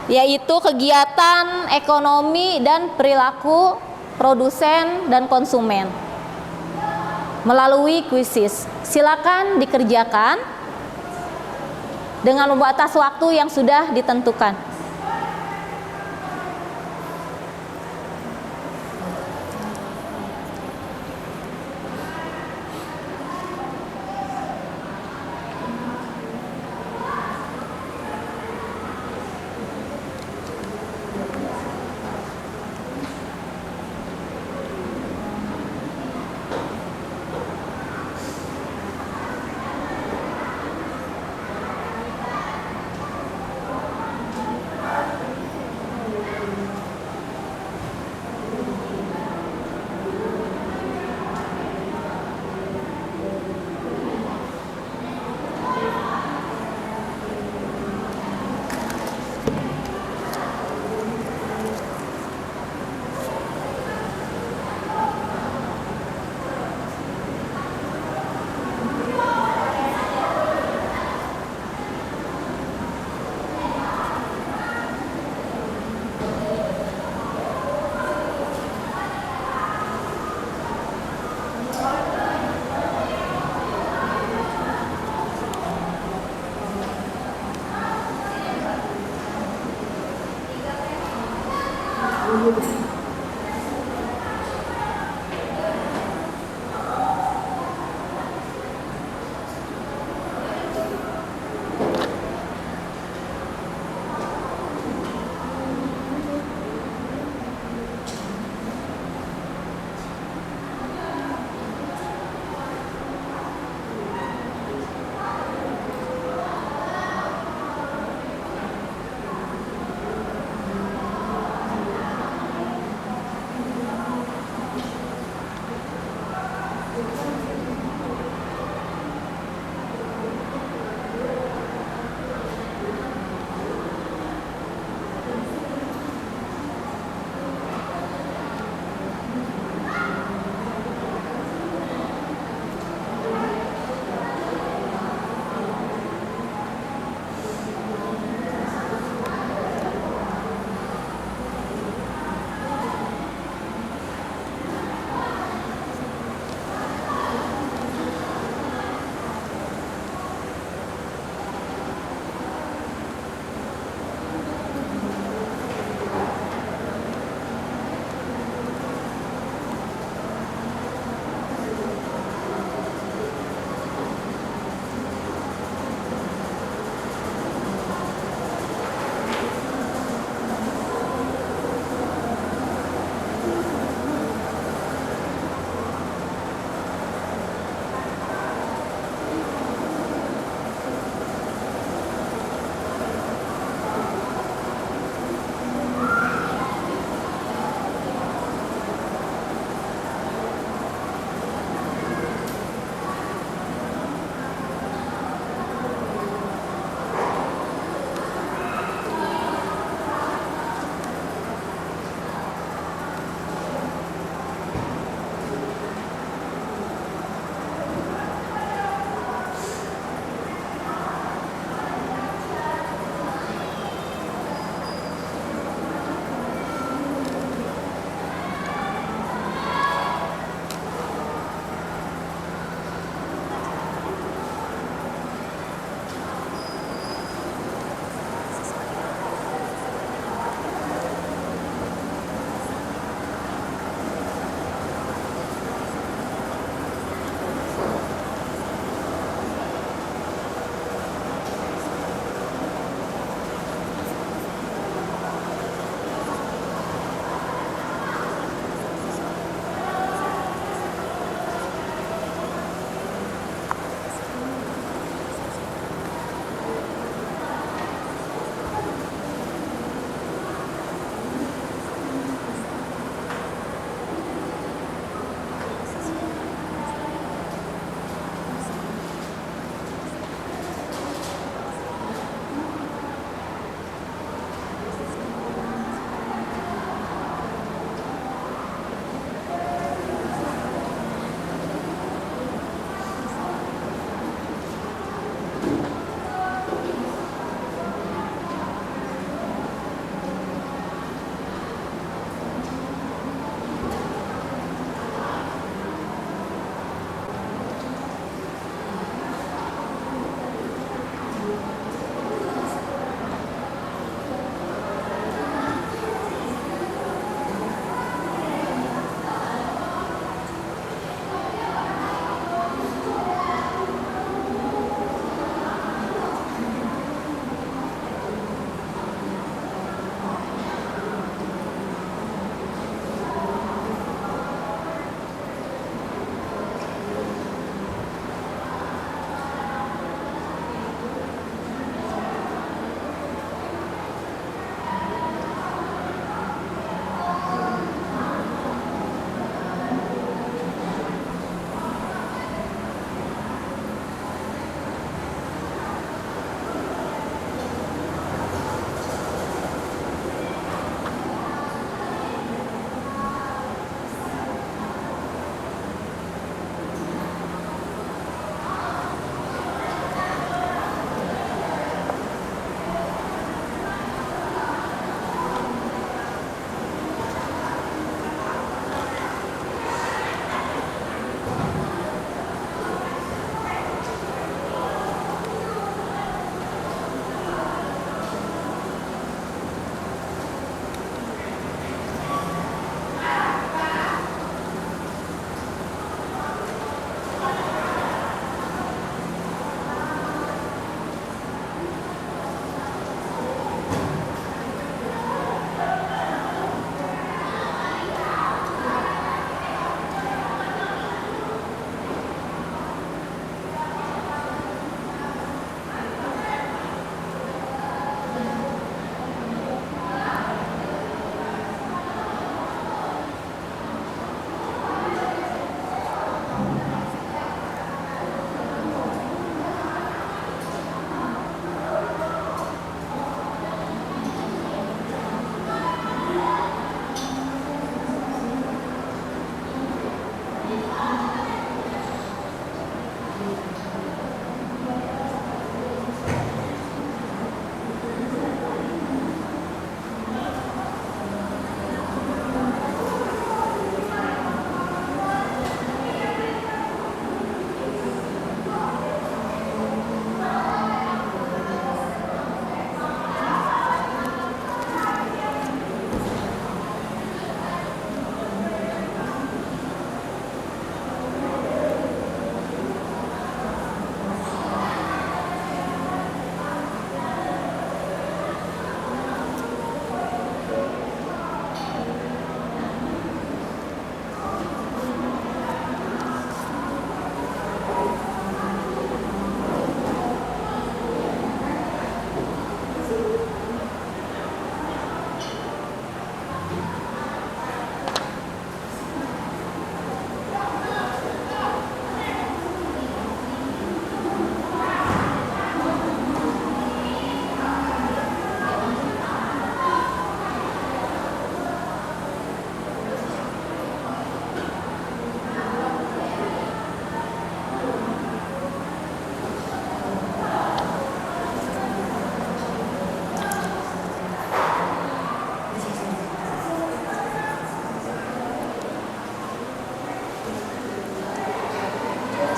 Speaker 1: yaitu kegiatan ekonomi dan perilaku produsen dan konsumen melalui kuisis. Silakan dikerjakan dengan batas waktu yang sudah ditentukan.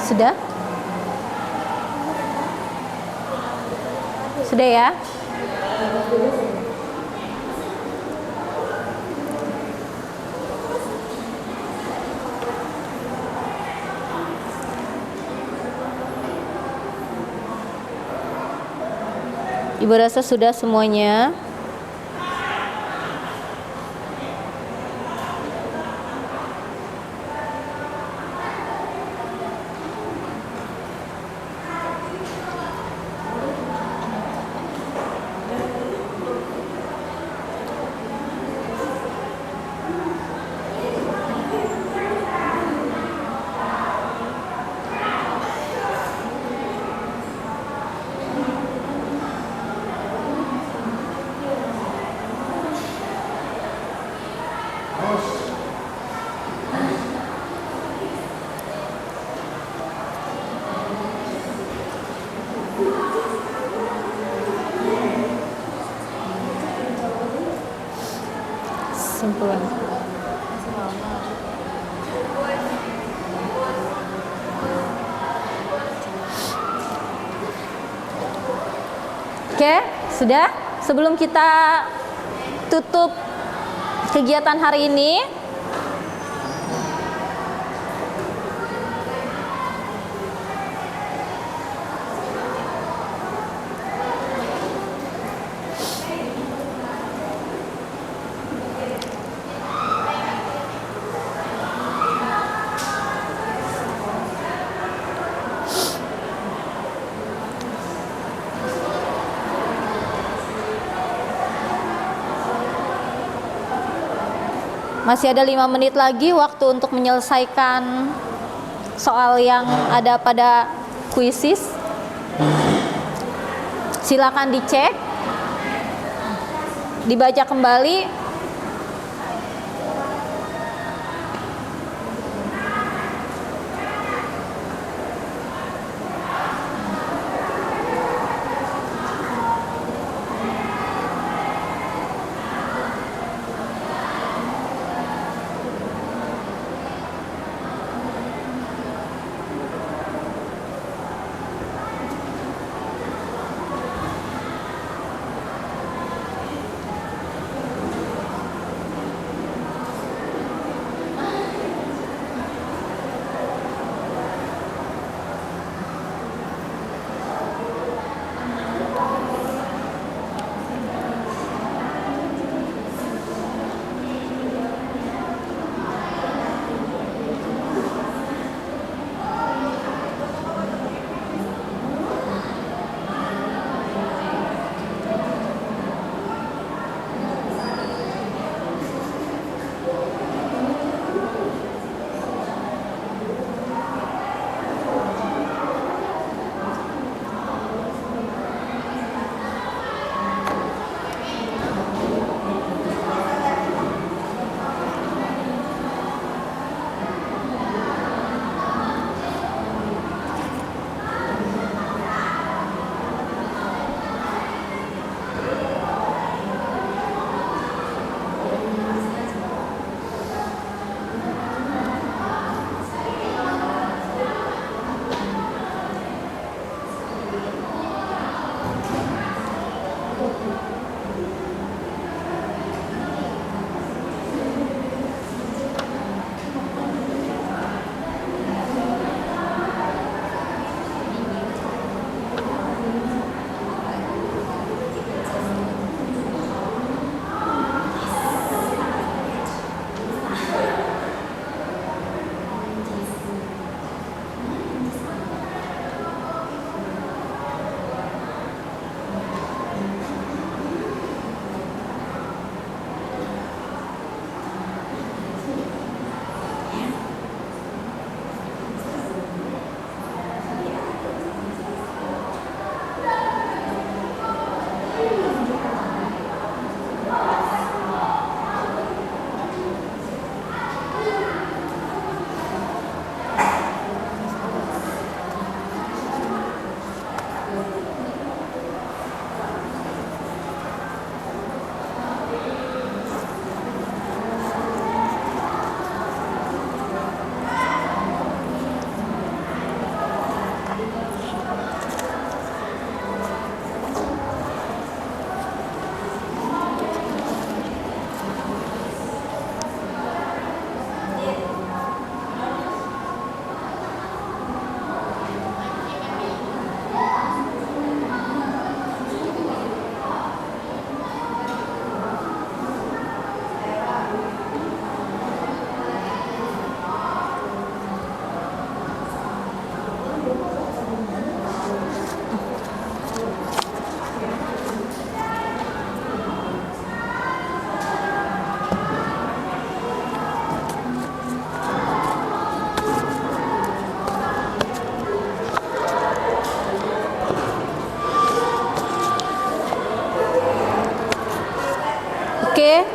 Speaker 1: Sudah? Sudah ya? Ibu rasa sudah semuanya. Simpulan. Oke, sudah? Sebelum kita tutup kegiatan hari ini, masih ada 5 menit lagi waktu untuk menyelesaikan soal yang ada pada kuisis. Silakan dicek, dibaca kembali.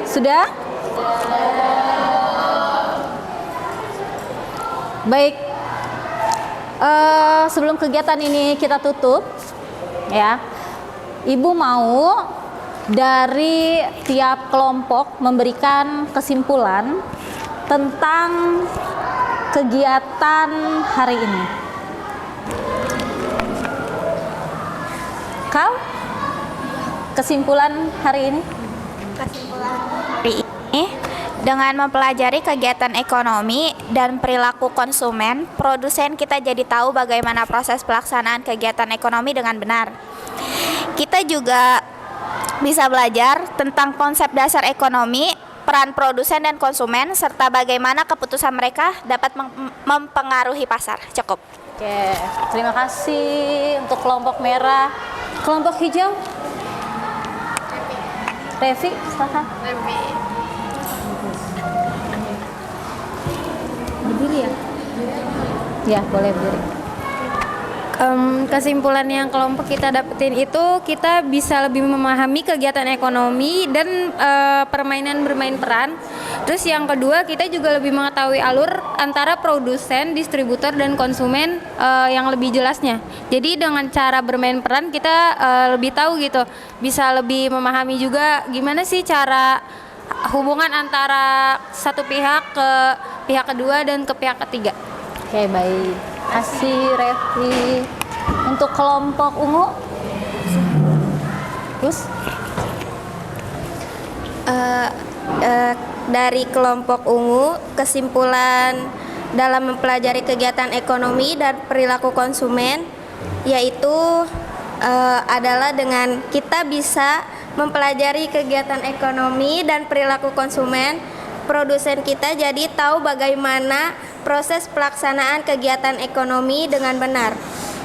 Speaker 1: sudah? Baik. Sebelum kegiatan ini kita tutup, ya. Ibu mau dari tiap kelompok memberikan kesimpulan tentang kegiatan hari ini. Kau? Kesimpulan hari ini?
Speaker 5: Hari ini dengan mempelajari kegiatan ekonomi dan perilaku konsumen, produsen kita jadi tahu bagaimana proses pelaksanaan kegiatan ekonomi dengan benar. Kita juga bisa belajar tentang konsep dasar ekonomi, peran produsen dan konsumen, serta bagaimana keputusan mereka dapat mempengaruhi pasar. Cukup.
Speaker 1: Oke, terima kasih untuk kelompok merah. Kelompok hijau? Revi, silakan. Berdiri ya? Ya, boleh berdiri.
Speaker 9: Kesimpulan yang kelompok kita dapetin itu kita bisa lebih memahami kegiatan ekonomi dan permainan bermain peran. Terus yang kedua kita juga lebih mengetahui alur antara produsen, distributor dan konsumen yang lebih jelasnya. Jadi dengan cara bermain peran kita lebih tahu gitu, bisa lebih memahami juga gimana sih cara hubungan antara satu pihak ke pihak kedua dan ke pihak ketiga.
Speaker 1: Oke, baik. Kasih Revi. Untuk kelompok ungu, Gus?
Speaker 4: Dari kelompok ungu, kesimpulan dalam mempelajari kegiatan ekonomi dan perilaku konsumen yaitu adalah dengan kita bisa mempelajari kegiatan ekonomi dan perilaku konsumen, produsen kita jadi tahu bagaimana proses pelaksanaan kegiatan ekonomi dengan benar.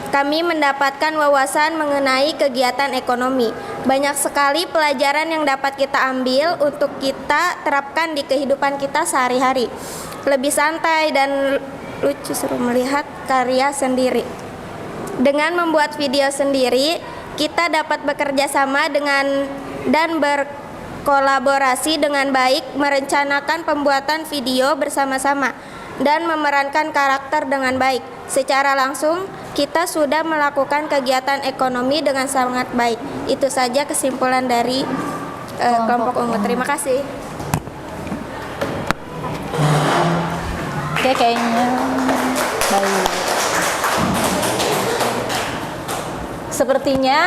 Speaker 4: Kami mendapatkan wawasan mengenai kegiatan ekonomi. Banyak sekali pelajaran yang dapat kita ambil untuk kita terapkan di kehidupan kita sehari-hari. Lebih santai dan lucu seru melihat karya sendiri. Dengan membuat video sendiri, kita dapat bekerja sama dengan dan berkolaborasi dengan baik, merencanakan pembuatan video bersama-sama dan memerankan karakter dengan baik. Secara langsung, kita sudah melakukan kegiatan ekonomi dengan sangat baik. Itu saja kesimpulan dari kelompok ungu. Terima kasih.
Speaker 1: Oke, kayaknya baik. Sepertinya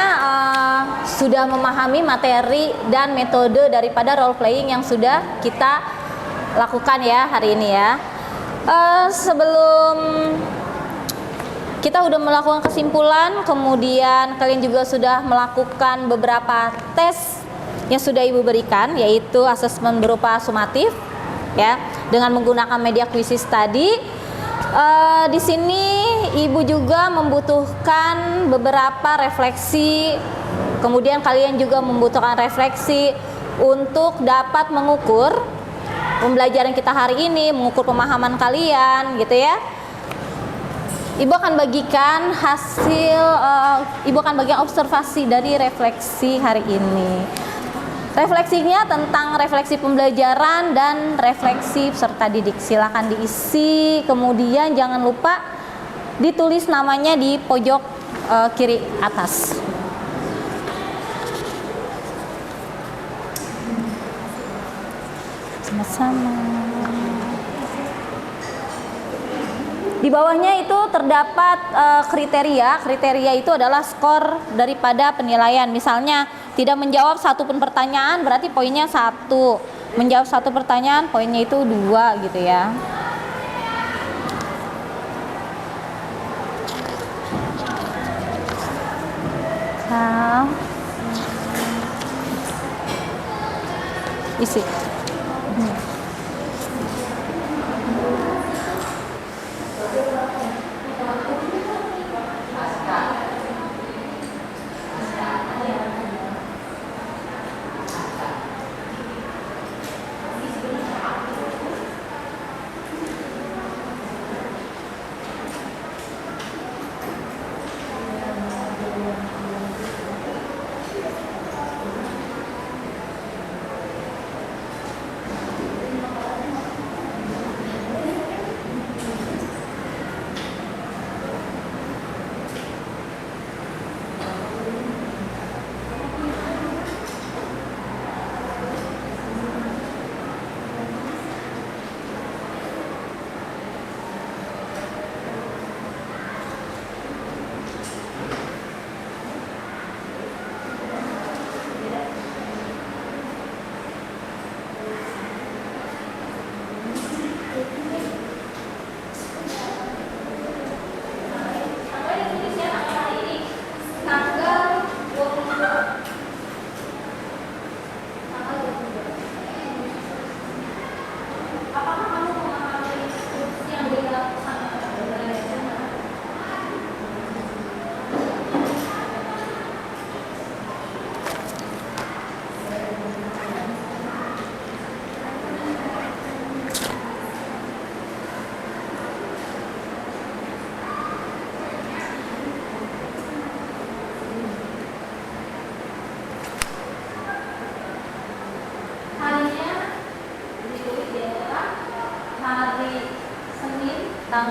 Speaker 1: sudah memahami materi dan metode daripada role playing yang sudah kita lakukan ya hari ini ya. Sebelum kita udah melakukan kesimpulan, kemudian kalian juga sudah melakukan beberapa tes yang sudah Ibu berikan, yaitu asesmen berupa sumatif, ya, dengan menggunakan media kuisis tadi. Di sini Ibu juga membutuhkan beberapa refleksi, kemudian kalian juga membutuhkan refleksi untuk dapat mengukur pembelajaran kita hari ini, mengukur pemahaman kalian, gitu ya. Ibu akan bagikan hasil, Ibu akan bagikan observasi dari refleksi hari ini. Refleksinya tentang refleksi pembelajaran dan refleksi peserta didik. Silakan diisi, kemudian jangan lupa ditulis namanya di pojok kiri atas. Sama-sama. Di bawahnya itu terdapat kriteria. Kriteria itu adalah skor daripada penilaian. Misalnya tidak menjawab satu pun pertanyaan berarti poinnya 1. Menjawab satu pertanyaan poinnya itu 2 gitu ya. Nah, isi.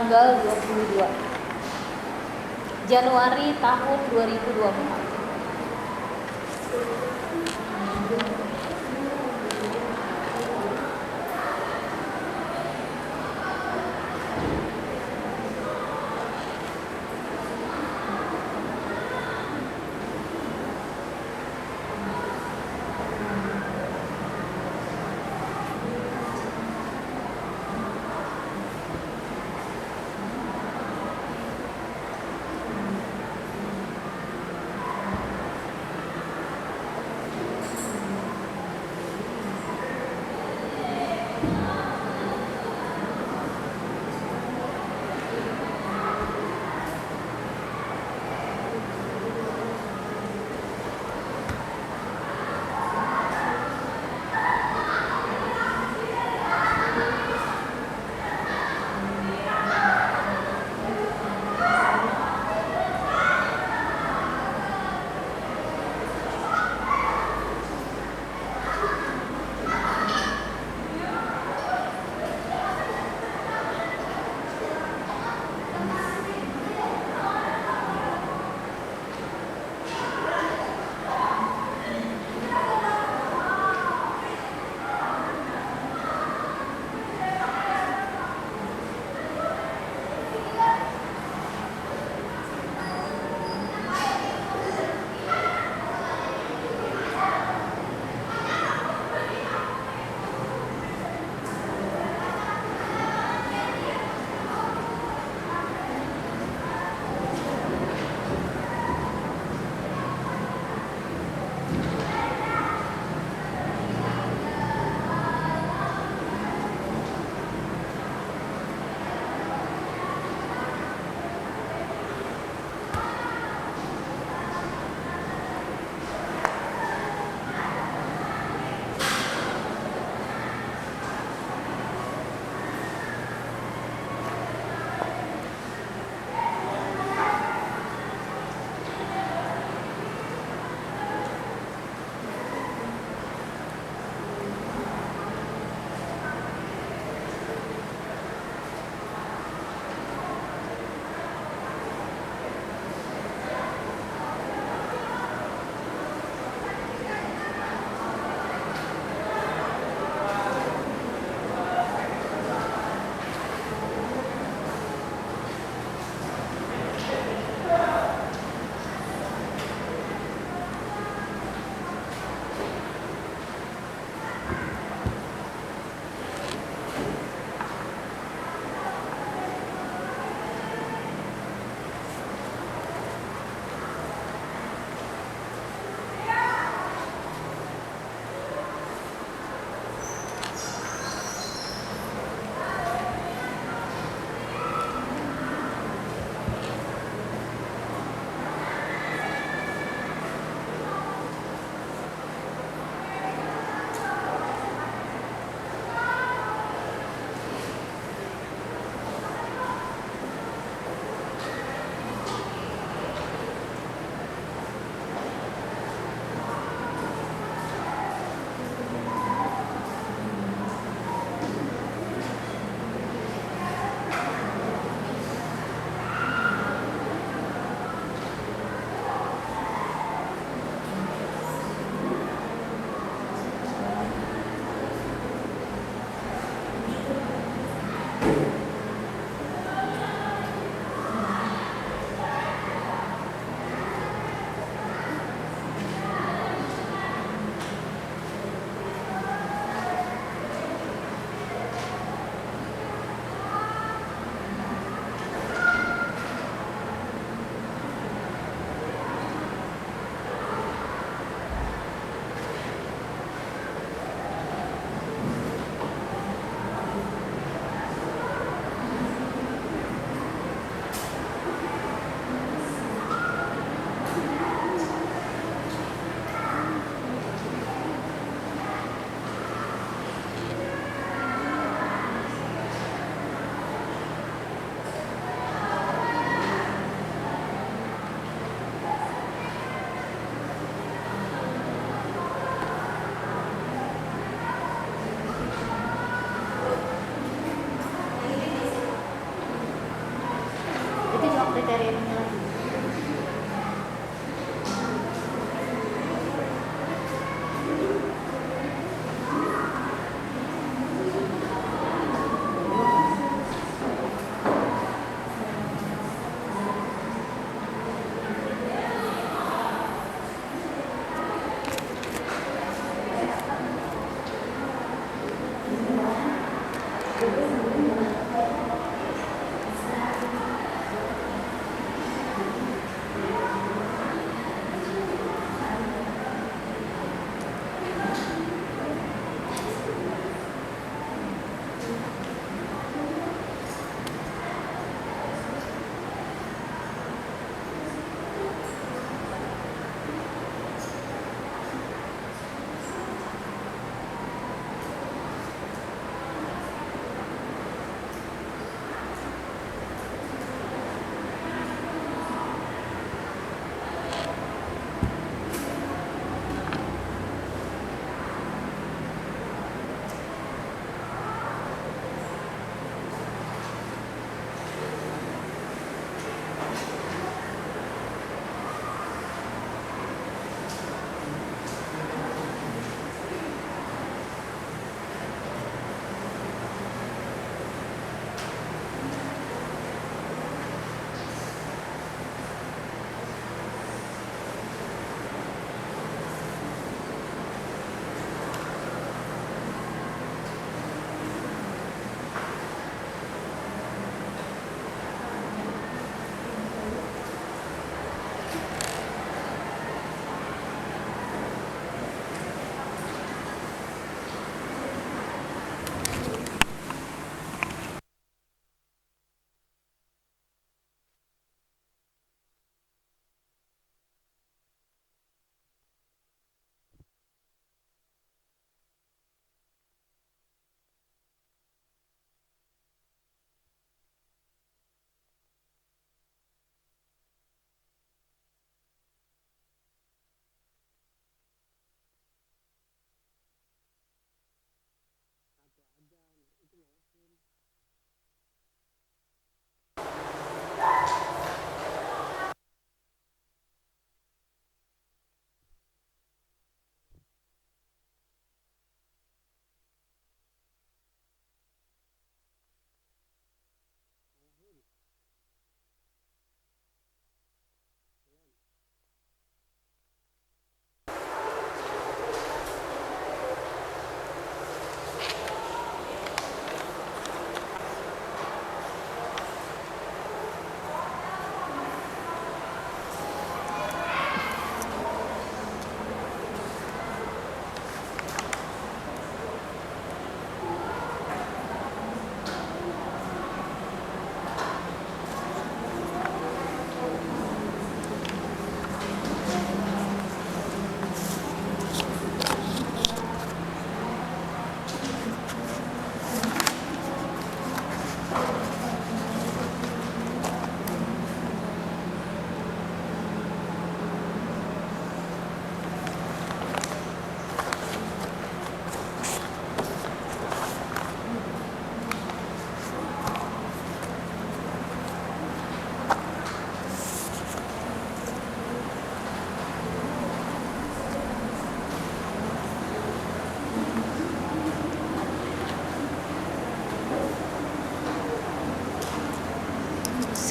Speaker 1: tanggal 22 Januari tahun 2024.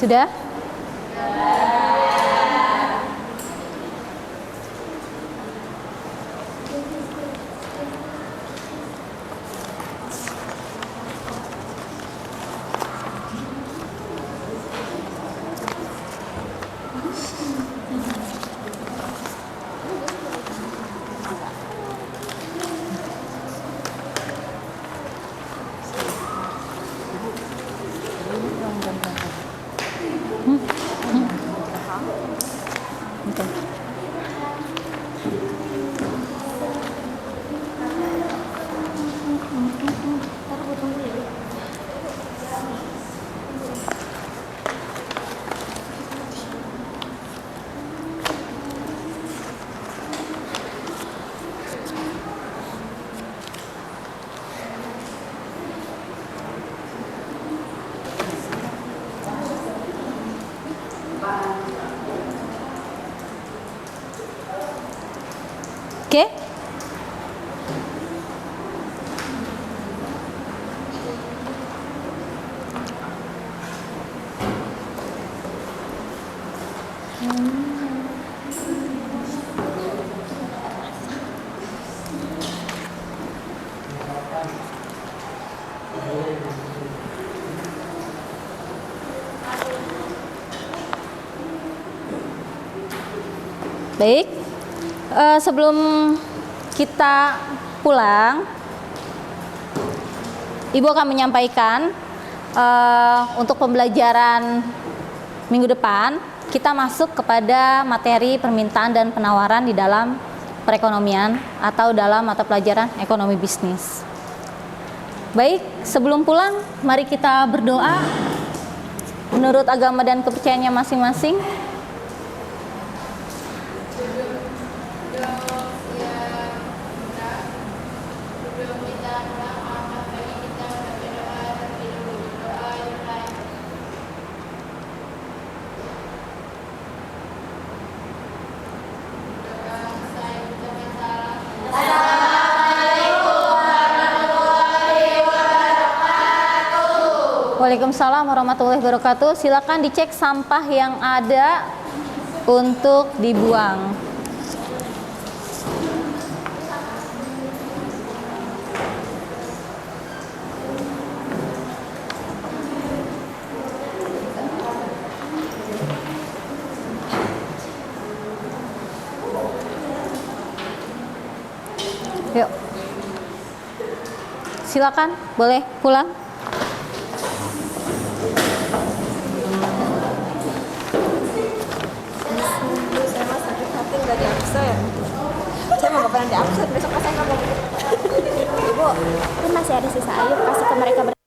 Speaker 1: Sudah? Oke. Baik. Sebelum kita pulang, Ibu akan menyampaikan untuk pembelajaran minggu depan, kita masuk kepada materi permintaan dan penawaran di dalam perekonomian atau dalam mata pelajaran ekonomi bisnis. Baik, sebelum pulang, mari kita berdoa menurut agama dan kepercayaannya masing-masing. Waalaikumsalam warahmatullahi wabarakatuh. Silakan dicek sampah yang ada untuk dibuang. Yuk. Silakan, boleh pulang.
Speaker 5: Saya mau pernah di absen, besok pas saya ngomong. Ibu, kan masih ada sisa air, kasih ke mereka